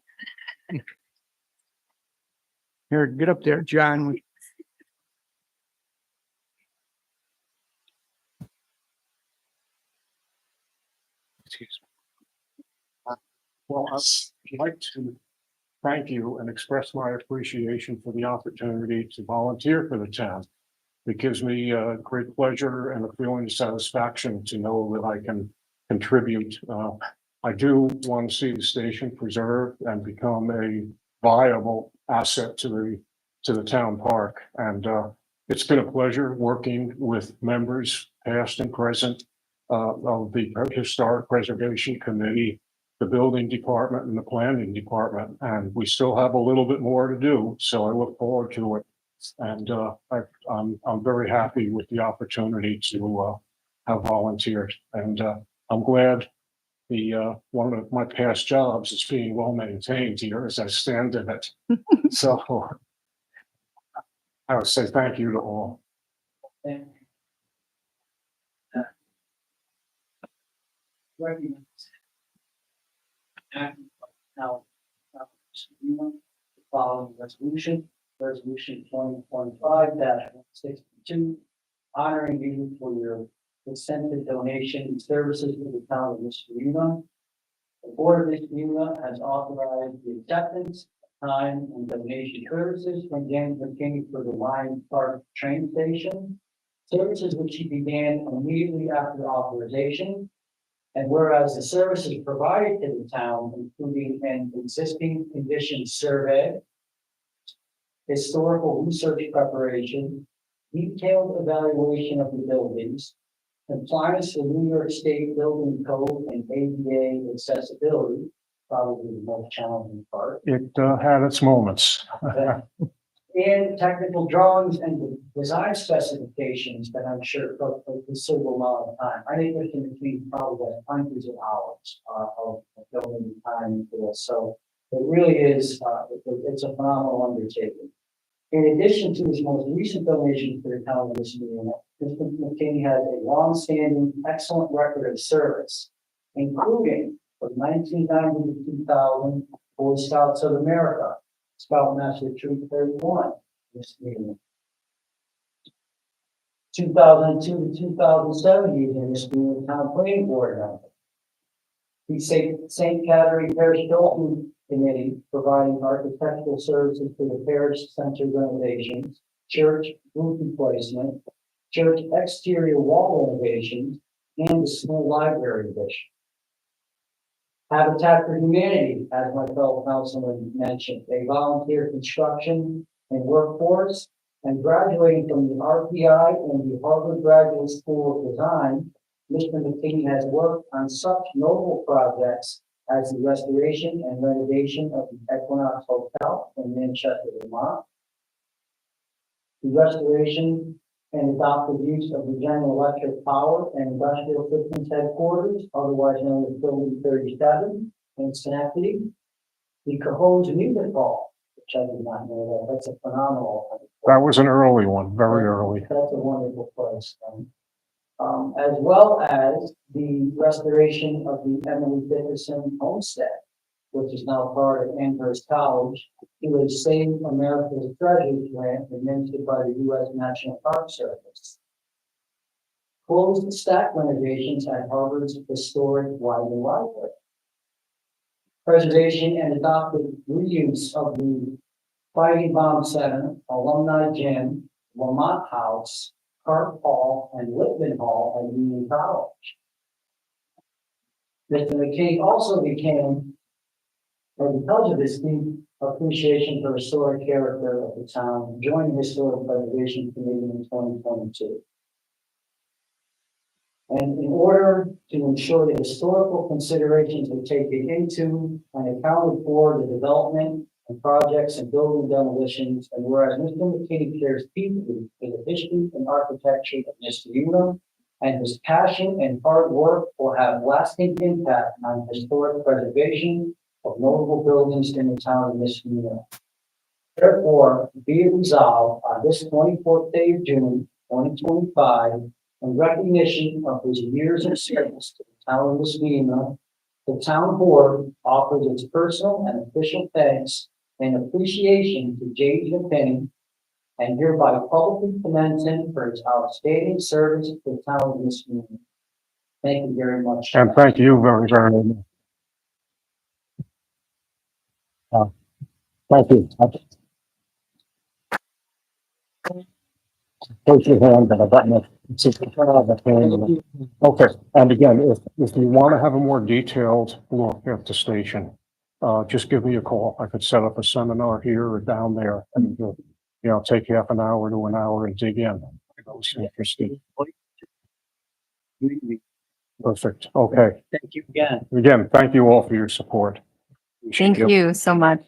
Here, get up there, John. Excuse me. Well, I'd like to thank you and express my appreciation for the opportunity to volunteer for the town. It gives me great pleasure and a feeling of satisfaction to know that I can contribute. I do want to see the station preserved and become a viable asset to the town park. And it's been a pleasure working with members, past and present, of the Historic Preservation Committee, the Building Department, and the Planning Department. And we still have a little bit more to do, so I look forward to it. And I'm very happy with the opportunity to have volunteered. And I'm glad one of my past jobs is being well maintained here as I stand in it. So I would say thank you to all. Now, following resolution 2025-162, honoring you for your extended donation and services to the town of Niskayuna. The Board of Niskayuna has authorized the acceptance, time, and donation services from James McKinney for the Lions Park train station, services which he began immediately after authorization. And whereas the services provided to the town, including an existing condition survey, historical research preparation, detailed evaluation of the buildings, compliance with New York State Building Code and ADA accessibility, probably the most challenging part. It had its moments. and technical drawings and design specifications that I'm sure took a considerable amount of time. I think we can between probably hundreds of hours of building time into this. So it really is, it's a phenomenal undertaking. In addition to his most recent donation to the town of this meeting, Mr. McKinney has a long-standing excellent record of service, including from 1990 to 2000, Boy Scouts of America, Scoutmaster Troop 31, this meeting. 2002 to 2007, he was in this meeting, town planning board member. The St. Catherine Parish Building Committee, providing architectural services to the parish center renovations, church roof replacement, church exterior wall renovations, and the small library addition. Habitat for Humanity, as my fellow councilman mentioned, a volunteer construction and workforce, and graduating from the RPI and the Harvard Graduate School of Design, Mr. McKinney has worked on such notable projects as the restoration and renovation of the Equinox Hotel in Manchester, Vermont, the restoration and adopted use of the General Electric Power and Industrial Systems Headquarters, otherwise known as Building 37 in Schenectady, the Cahoes Music Hall, which I did not know that. That's a phenomenal. That was an early one, very early. That's a wonderful place. As well as the restoration of the Emily Dickerson Homestead, which is now part of Amherst College. It was Save America's Treasures grant administered by the U.S. National Park Service. Closed stack renovations at Harvard's historic Wyden Library. Preservation and adopted reuse of the Fighting Bomb Center, Alumni Gym, Lamont House, Carp Hall, and Whitman Hall at Union College. Mr. McKinney also became, or because of his deep appreciation for historic character of the town, joined the Historic Preservation Committee in 2022. And in order to ensure the historical considerations are taken into and accounted for the development and projects and building demolitions, and whereas Mr. McKinney cares deeply for the history and architecture of Niskayuna, and his passion and hard work will have lasting impact on historic preservation of notable buildings in the town of Niskayuna. Therefore, be it resolved on this 24th day of June, 2025, in recognition of his years of service to the town of Niskayuna, the town board offers its personal and official thanks and appreciation to James McKinney, and hereby publicly commends him for his outstanding service to the town of Niskayuna. Thank you very much. And thank you very, very much. Thank you. Place your hand on the button. Okay, and again, if you want to have a more detailed look at the station, just give me a call. I could set up a seminar here or down there and, take half an hour to an hour and dig in. It's interesting. Perfect. Okay. Thank you again. Again, thank you all for your support. Thank you so much.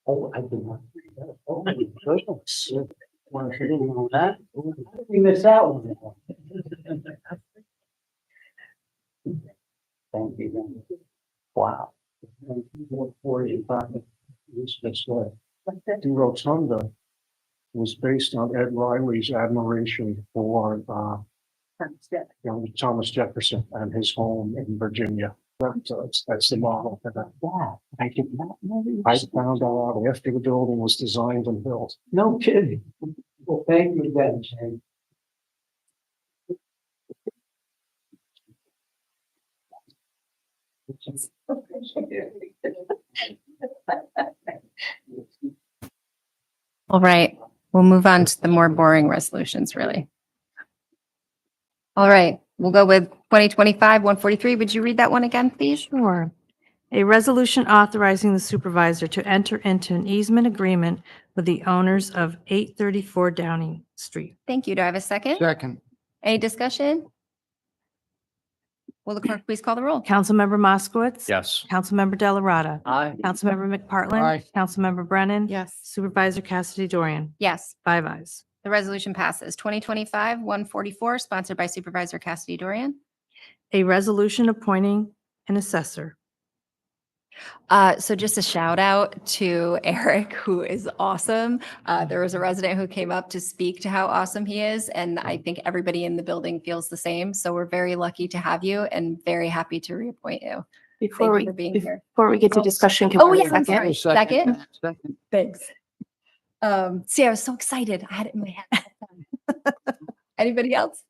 Oh, I did not. Oh, my goodness. Well, I didn't know that. We missed out on that. Thank you. Wow. 45. The rotunda was based on Ed Riley's admiration for Thomas Jefferson and his home in Virginia. That's the model for that. Wow, I did not know. I found out after the building was designed and built. No kidding. Well, thank you again, Shane. All right, we'll move on to the more boring resolutions, really. All right, we'll go with 2025-143. Would you read that one again, please? Sure. A resolution authorizing the supervisor to enter into an easement agreement with the owners of 834 Downing Street. Thank you. Do I have a second? Second. Any discussion? Will the clerk please call the roll? Councilmember Moskowitz. Yes. Councilmember Delarada. Aye. Councilmember McPartlin. Aye. Councilmember Brennan. Yes. Supervisor Cassidy Dorian. Yes, 5 ayes. the resolution passes. 2025-144, sponsored by Supervisor Cassidy Dorian. A resolution appointing an assessor. So just a shout out to Eric, who is awesome. There was a resident who came up to speak to how awesome he is, and I think everybody in the building feels the same. So we're very lucky to have you and very happy to reappoint you. Before Thank you we, for being here. before we get to Oh. discussion, can Oh, we yeah, have a I'm second? sorry. Second? Second. Thanks. See, I was so excited. I had it in my head. the whole time. Anybody else?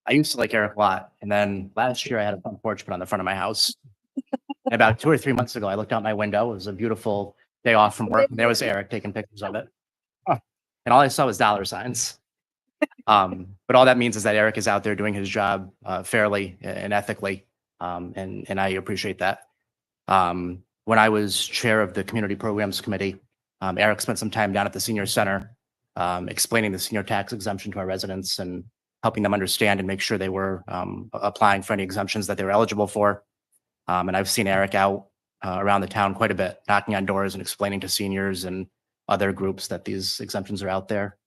I used to like Eric a lot. And then last year I had a front porch put on the front of my house. And about 2 or 3 months ago, I looked out my window. It was a beautiful day off from work. And there was Eric taking pictures of it. And all I saw was dollar signs. But all that means is that Eric is out there doing his job fairly and ethically. And I appreciate that. When I was chair of the Community Programs Committee, Eric spent some time down at the senior center explaining the senior tax exemption to our residents and helping them understand and make sure they were applying for any exemptions that they were eligible for. And I've seen Eric out around the town quite a bit, knocking on doors and explaining to seniors and other groups that these exemptions are out there.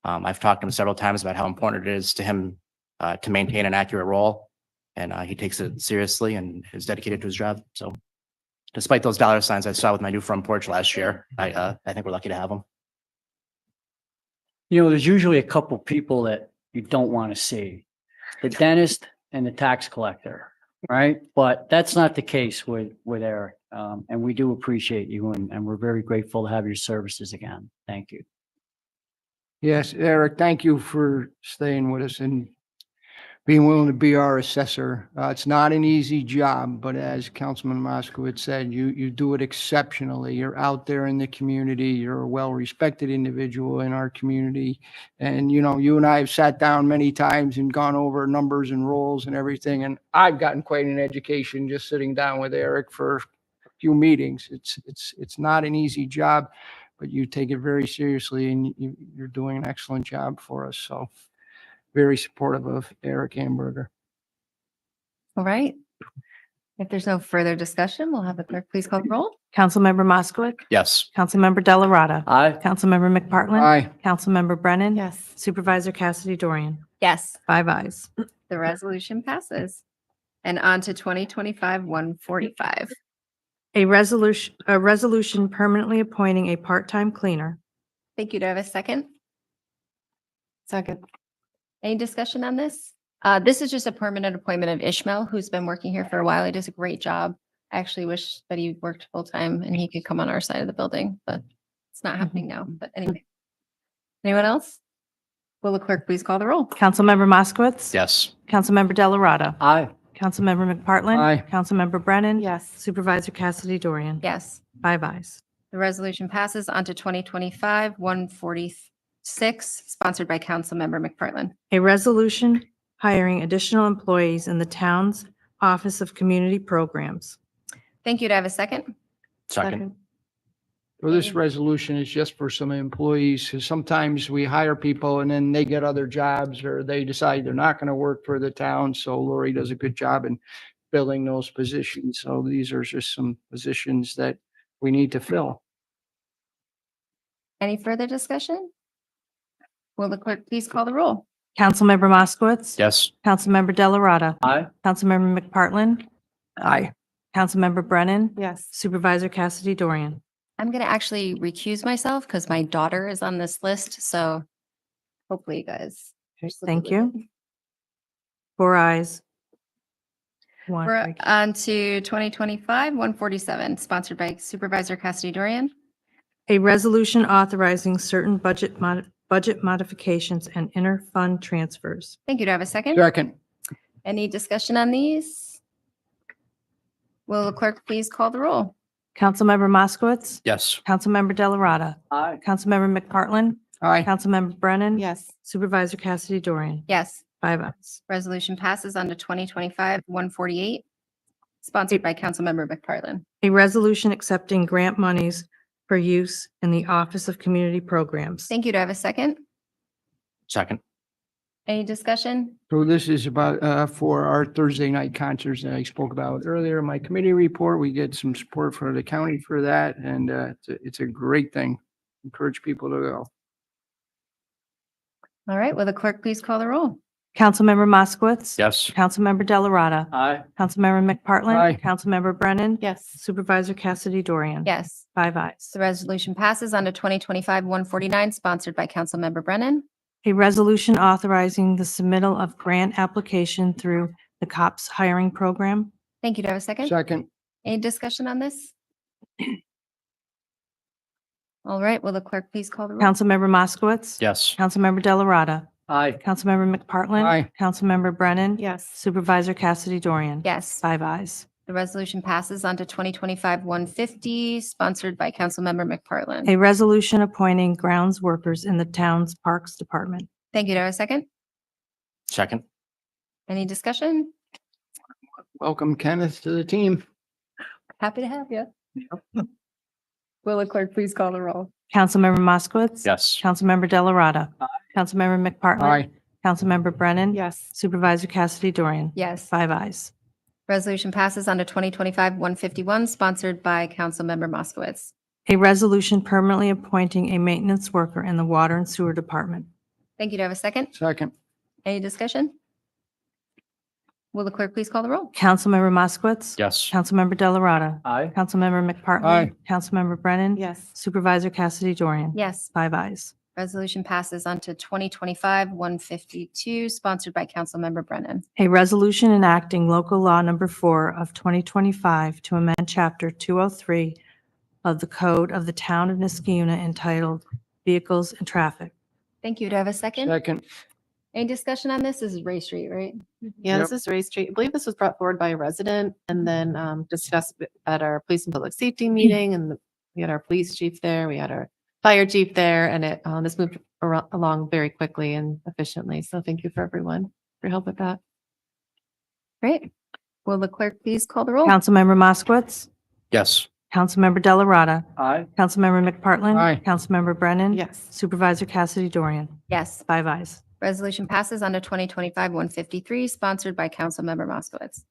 I've talked to him several times about how important it is to him to maintain an accurate role. And he takes it seriously and is dedicated to his job. So despite those dollar signs I saw with my new front porch last year, I think we're lucky to have them. You know, there's usually a couple people that you don't want to see, the dentist and the tax collector, right? But that's not the case with Eric. And we do appreciate you and we're very grateful to have your services again. Thank you. Yes, Eric, thank you for staying with us and being willing to be our assessor. It's not an easy job, but as Councilman Moskowitz said, you do it exceptionally. You're out there in the community. You're a well-respected individual in our community. And, you know, you and I have sat down many times and gone over numbers and roles and everything. And I've gotten quite an education just sitting down with Eric for a few meetings. It's not an easy job, but you take it very seriously and you're doing an excellent job for us. So very supportive of Eric Amberger. All right. If there's no further discussion, we'll have the clerk please call the roll. Councilmember Moskowitz. Yes. Councilmember Delarada. Aye. Councilmember McPartlin. Aye. Councilmember Brennan. Yes. Supervisor Cassidy Dorian. Yes, 5 ayes. the resolution passes. And on to 2025-145. A resolution permanently appointing a part-time cleaner. Thank you. Do I have a second? Second. Any discussion on this? This is just a permanent appointment of Ishmael, who's been working here for a while. He does a great job. I actually wish that he worked full-time and he could come on our side of the building, but it's not happening now. But anyway. Anyone else? Will the clerk please call the roll? Councilmember Moskowitz. Yes. Councilmember Delarada. Aye. Councilmember McPartlin. Aye. Councilmember Brennan. Yes. Supervisor Cassidy Dorian. Yes, 5 ayes. the resolution passes on to 2025-146, sponsored by Councilmember McPartlin. A resolution hiring additional employees in the town's Office of Community Programs. Thank you. Do I have a second? Second. So this resolution is just for some employees, 'cause sometimes we hire people and then they get other jobs or they decide they're not going to work for the town. So Lori does a good job in filling those positions. So these are just some positions that we need to fill. Any further discussion? Will the clerk please call the roll? Councilmember Moskowitz. Yes. Councilmember Delarada. Aye. Councilmember McPartlin. Aye. Councilmember Brennan. Yes. Supervisor Cassidy Dorian. I'm going to actually recuse myself because my daughter is on this list. So hopefully you guys. are still Thank good with you. it. 4 ayes. We're on to 2025-147, sponsored by Supervisor Cassidy Dorian. A resolution authorizing certain budget modifications and inter-fund transfers. Thank you. Do I have a second? Second. Any discussion on these? Will the clerk please call the roll? Councilmember Moskowitz. Yes. Councilmember Delarada. Aye. Councilmember McPartlin. Aye. Councilmember Brennan. Yes. Supervisor Cassidy Dorian. Yes, 5 ayes. resolution passes on to 2025-148. sponsored by Councilmember McPartlin. A resolution accepting grant monies for use in the Office of Community Programs. Thank you. Do I have a second? Second. Any discussion? So this is about, for our Thursday night concerts that I spoke about earlier in my committee report. We get some support from the county for that, and it's a great thing. Encourage people to go. All right. Will the clerk please call the roll? Councilmember Moskowitz. Yes. Councilmember Delarada. Aye. Councilmember McPartlin. Aye. Councilmember Brennan. Yes. Supervisor Cassidy Dorian. Yes. 5 ayes. The resolution passes on to 2025-149, sponsored by Councilmember Brennan. A resolution authorizing the submittal of grant application through the COPS hiring program. Thank you. Do I have a second? Second, Any discussion on this? All right. Will the clerk please call the roll? Councilmember Moskowitz. Yes. Councilmember Delarada. Aye. Councilmember McPartlin. Aye. Councilmember Brennan. Yes. Supervisor Cassidy Dorian. Yes. 5 ayes. The resolution passes on to 2025-150, sponsored by Councilmember McPartlin. A resolution appointing grounds workers in the town's Parks Department. Thank you. Do I have a second? Second. Any discussion? welcome Kenneth to the team. Happy to have you. Will the clerk please call the roll? Councilmember Moskowitz. Yes. Councilmember Delarada. Councilmember McPartlin. Aye. Councilmember Brennan. Yes. Supervisor Cassidy Dorian. Yes. 5 ayes. Resolution passes on to 2025-151, sponsored by Councilmember Moskowitz. A resolution permanently appointing a maintenance worker in the Water and Sewer Department. Thank you. Do I have a second? Second, Any discussion? Will the clerk please call the roll? Councilmember Moskowitz. Yes. Councilmember Delarada. Aye. Councilmember McPartlin. Aye. Councilmember Brennan. Yes. Supervisor Cassidy Dorian. Yes. 5 ayes. Resolution passes on to 2025-152, sponsored by Councilmember Brennan. A resolution enacting local law number 4 of 2025 to amend chapter 203 of the Code of the Town of Niskiuna entitled Vehicles and Traffic. Thank you. Do I have a second? second, Any discussion on this? This is Ray Street, right? Yeah, this is Ray Street. I believe this was brought forward by a resident and then discussed at our police and public safety meeting. And we had our police chief there, we had our fire chief there, and it this moved along very quickly and efficiently. So thank you for everyone for your help with that. Great. Will the clerk please call the roll? Councilmember Moskowitz. Yes. Councilmember Delarada. Aye. Councilmember McPartlin. Aye. Councilmember Brennan. Yes. Supervisor Cassidy Dorian. Yes. 5 ayes. Resolution passes on to 2025-153, sponsored by Councilmember Moskowitz.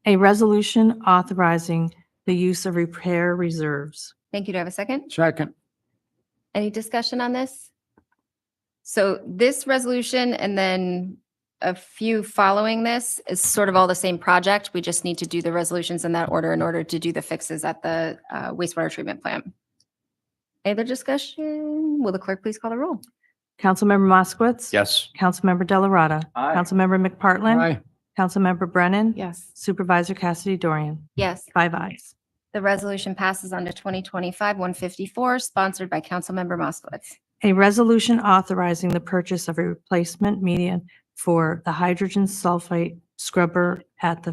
A resolution authorizing the use of repair reserves. Thank you. Do I have a second? second, Any discussion on this? So this resolution and then a few following this is sort of all the same project. We just need to do the resolutions in that order in order to do the fixes at the wastewater treatment plant. Any other discussion? Will the clerk please call the roll? Councilmember Moskowitz. Yes. Councilmember Delarada. Aye. Councilmember McPartlin. aye, Councilmember Brennan. Yes. Supervisor Cassidy Dorian. Yes. 5 ayes. The resolution passes on to 2025-154, sponsored by Councilmember Moskowitz. A resolution authorizing the purchase of a replacement median for the hydrogen sulfate scrubber at the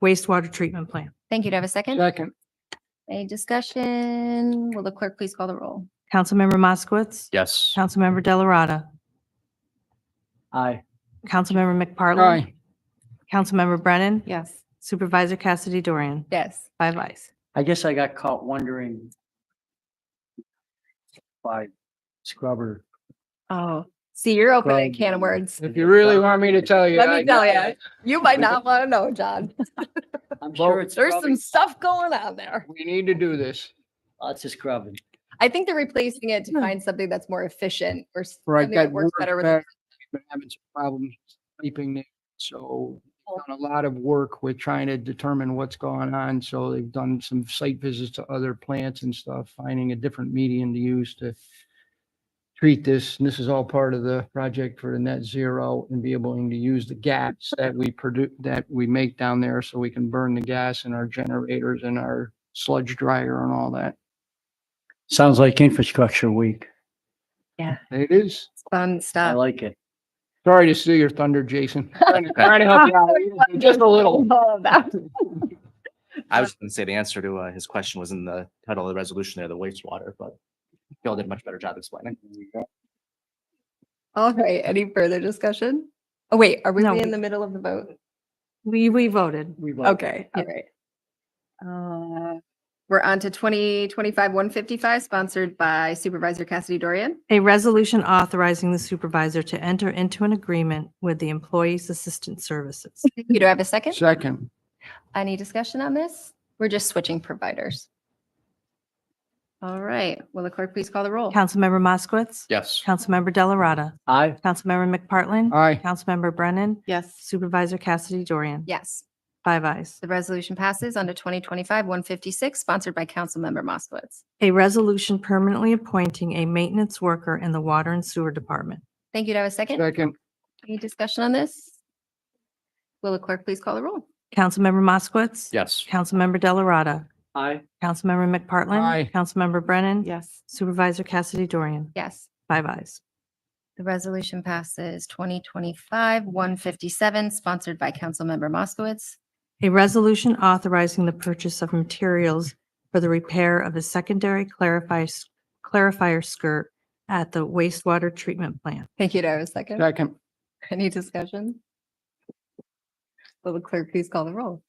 wastewater treatment plant. Thank you. Do I have a second? second, Any discussion? Will the clerk please call the roll? Councilmember Moskowitz. Yes. Councilmember Delarada. Aye. Councilmember McPartlin. aye, Councilmember Brennan. Yes. Supervisor Cassidy Dorian. Yes. 5 ayes. I guess I got caught wondering why scrubber. Oh, see, you're opening a From- can of words. if you really want me to tell you. Let me I- tell you, you might not want to know, John. I'm sure it's There's scrubbing. some stuff going on there. We need to do this, Lots of scrubbing. I think they're replacing it to find something that's more efficient or right, something that that works works better with. better. Been having some problems sleeping there, so they've done a lot of work with trying to determine what's going on. So they've done some site visits to other plants and stuff, finding a different medium to use to treat this. And this is all part of the project for the net zero and be able to use the gas that we produce, that we make down there, so we can burn the gas in our generators and our sludge dryer and all that. Sounds like infrastructure week. It is. Fun I stuff. like it. Sorry to steal your thunder, Jason. Trying to help you out, just a little. Oh, that- I was going to say the answer to his question was in the title of the resolution there, the wastewater, but Phil did a much better job explaining. All right, any further discussion? Oh, wait, are we No, in the middle of the vote? We voted. We voted. Okay, all right. We're on to 2025-155, sponsored by Supervisor Cassidy Dorian. A resolution authorizing the supervisor to enter into an agreement with the Employees Assistance Services. Thank you. Do I have a second? Second. Any discussion on this? We're just switching providers. All right. Will the clerk please call the roll? Councilmember Moskowitz. Yes. Councilmember Delarada. Aye. Councilmember McPartlin. Aye. Councilmember Brennan. Yes. Supervisor Cassidy Dorian. Yes. 5 ayes. The resolution passes under 2025-156, sponsored by Councilmember Moskowitz. A resolution permanently appointing a maintenance worker in the Water and Sewer Department. Thank you. Do I have a second? Second. Any discussion on this? Will the clerk please call the roll? Councilmember Moskowitz. Yes. Councilmember Delarada. Aye. Councilmember McPartlin. Aye. Councilmember Brennan. Yes. Supervisor Cassidy Dorian. Yes. 5 ayes. The resolution passes 2025-157, sponsored by Councilmember Moskowitz. A resolution authorizing the purchase of materials for the repair of a secondary clarifier skirt at the wastewater treatment plant. Thank you. Do I have a second? Second. Any discussion? Will the clerk please call the roll?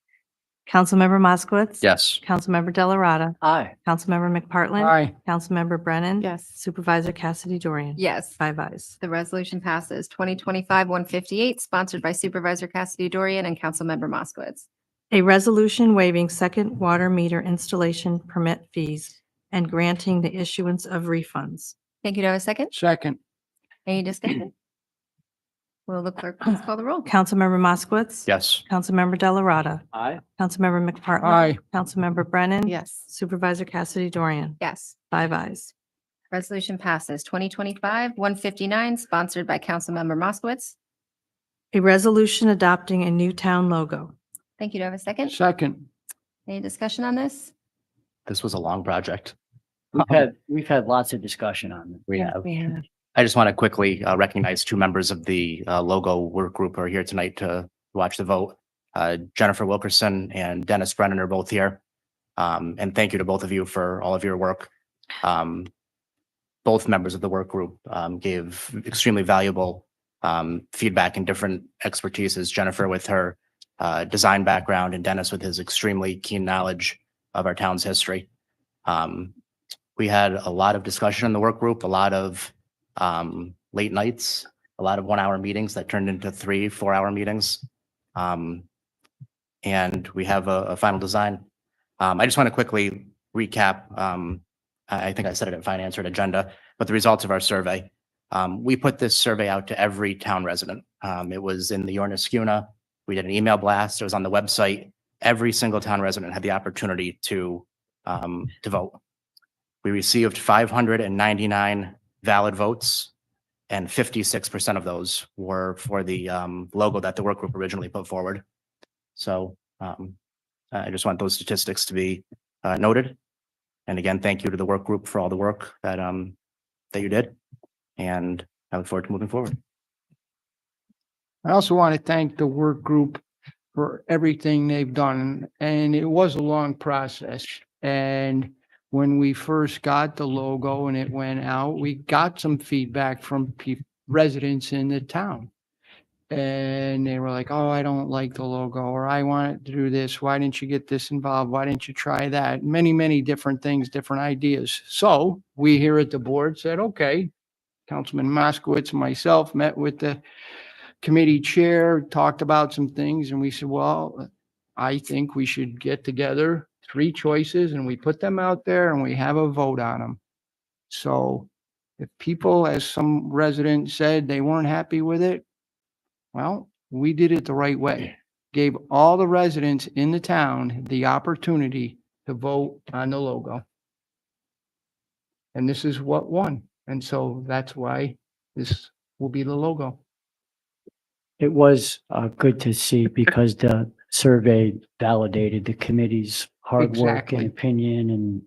Councilmember Moskowitz. Yes. Councilmember Delarada. Aye. Councilmember McPartlin. Aye. Councilmember Brennan. Yes. Supervisor Cassidy Dorian. Yes. 5 ayes. The resolution passes 2025-158, sponsored by Supervisor Cassidy Dorian and Councilmember Moskowitz. A resolution waiving second water meter installation permit fees and granting the issuance of refunds. Thank you. Do I have a second? Second. Any discussion? Will the clerk please call the roll? Councilmember Moskowitz. Yes. Councilmember Delarada. Aye. Councilmember McPartlin. Aye. Councilmember Brennan. Yes. Supervisor Cassidy Dorian. Yes. 5 ayes. Resolution passes 2025-159, sponsored by Councilmember Moskowitz. A resolution adopting a new town logo. Thank you. Do I have a second? Second. Any discussion on this? This was a long project. We've had lots of discussion on it. We have. We have. I just want to quickly recognize two members of the logo work group who are here tonight to watch the vote. Jennifer Wilkerson and Dennis Brennan are both here. And thank you to both of you for all of your work. Both members of the work group gave extremely valuable feedback and different expertises. Jennifer with her design background and Dennis with his extremely keen knowledge of our town's history. We had a lot of discussion in the work group, a lot of late nights, a lot of 1-hour meetings that turned into 3-4-hour meetings. And we have a final design. I just want to quickly recap. I think I said it at finance or at agenda, but the results of our survey. We put this survey out to every town resident. It was in the Yorneskuna. We did an email blast. It was on the website. Every single town resident had the opportunity to vote. We received 599 valid votes, and 56% of those were for the logo that the work group originally put forward. So I just want those statistics to be noted. And again, thank you to the work group for all the work that that you did. And I look forward to moving forward. I also want to thank the work group for everything they've done. And it was a long process. And when we first got the logo and it went out, we got some feedback from residents in the town. And they were like, oh, I don't like the logo, or I want to do this. Why didn't you get this involved? Why didn't you try that? Many, many different things, different ideas. So we here at the board said, okay, Councilman Moskowitz and myself met with the committee chair, talked about some things, and we said, well, I think we should get together 3 choices and we put them out there and we have a vote on them. So if people, as some residents said, they weren't happy with it, well, we did it the right way. Gave all the residents in the town the opportunity to vote on the logo. And this is what won. And so that's why this will be the logo. It was good to see because the survey validated the committee's hard work and Exactly. opinion, and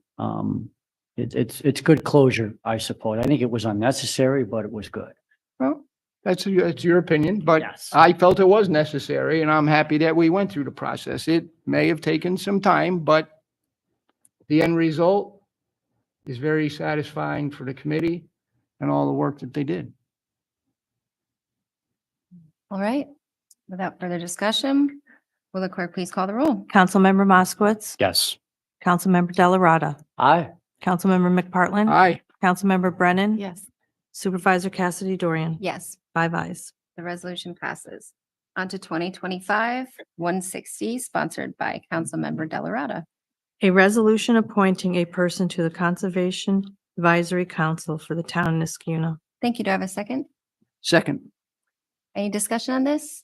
it's good closure, I suppose. I think it was unnecessary, but it was good. Well, that's your opinion, but Yes. I felt it was necessary, and I'm happy that we went through the process. It may have taken some time, but the end result is very satisfying for the committee and all the work that they did. All right. Without further discussion, Will the clerk please call the roll? Councilmember Moskowitz. Yes. Councilmember Delarada. Aye. Councilmember McPartlin. Aye. Councilmember Brennan. Yes. Supervisor Cassidy Dorian. Yes, 5 ayes. the resolution passes. On to 2025-160, sponsored by Councilmember Delarada. A resolution appointing a person to the Conservation Advisory Council for the town of Niskuna. Thank you. Do I have a second? Second. Any discussion on this?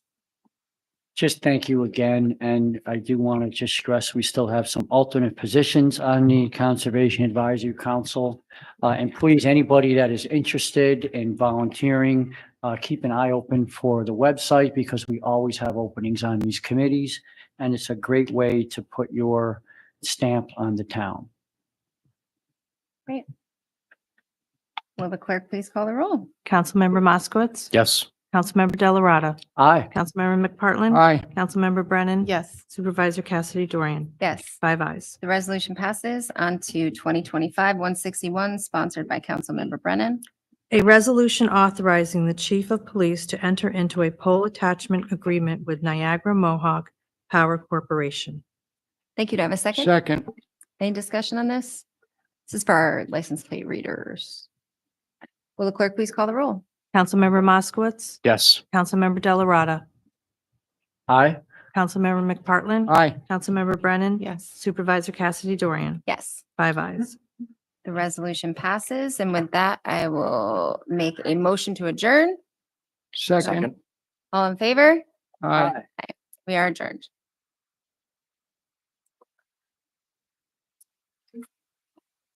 Just thank you again, and I do want to just stress, we still have some alternate positions on the Conservation Advisory Council. And please, anybody that is interested in volunteering, keep an eye open for the website because we always have openings on these committees. And it's a great way to put your stamp on the town. Will the clerk please call the roll? Councilmember Moskowitz. Yes. Councilmember Delarada. Aye. Councilmember McPartlin. Aye. Councilmember Brennan. Yes. Supervisor Cassidy Dorian. Yes, 5 ayes. the resolution passes. On to 2025-161, sponsored by Councilmember Brennan. A resolution authorizing the chief of police to enter into a pole attachment agreement with Niagara Mohawk Power Corporation. Thank you. Do I have a second? Second. Any discussion on this? This is for our license plate readers. Will the clerk please call the roll? Councilmember Moskowitz. Yes. Councilmember Delarada. Aye. Councilmember McPartlin. Aye. Councilmember Brennan. Yes. Supervisor Cassidy Dorian. Yes, 5 ayes. the resolution passes. And with that, I will make a motion to adjourn. Second. All in favor? Aye. We are adjourned.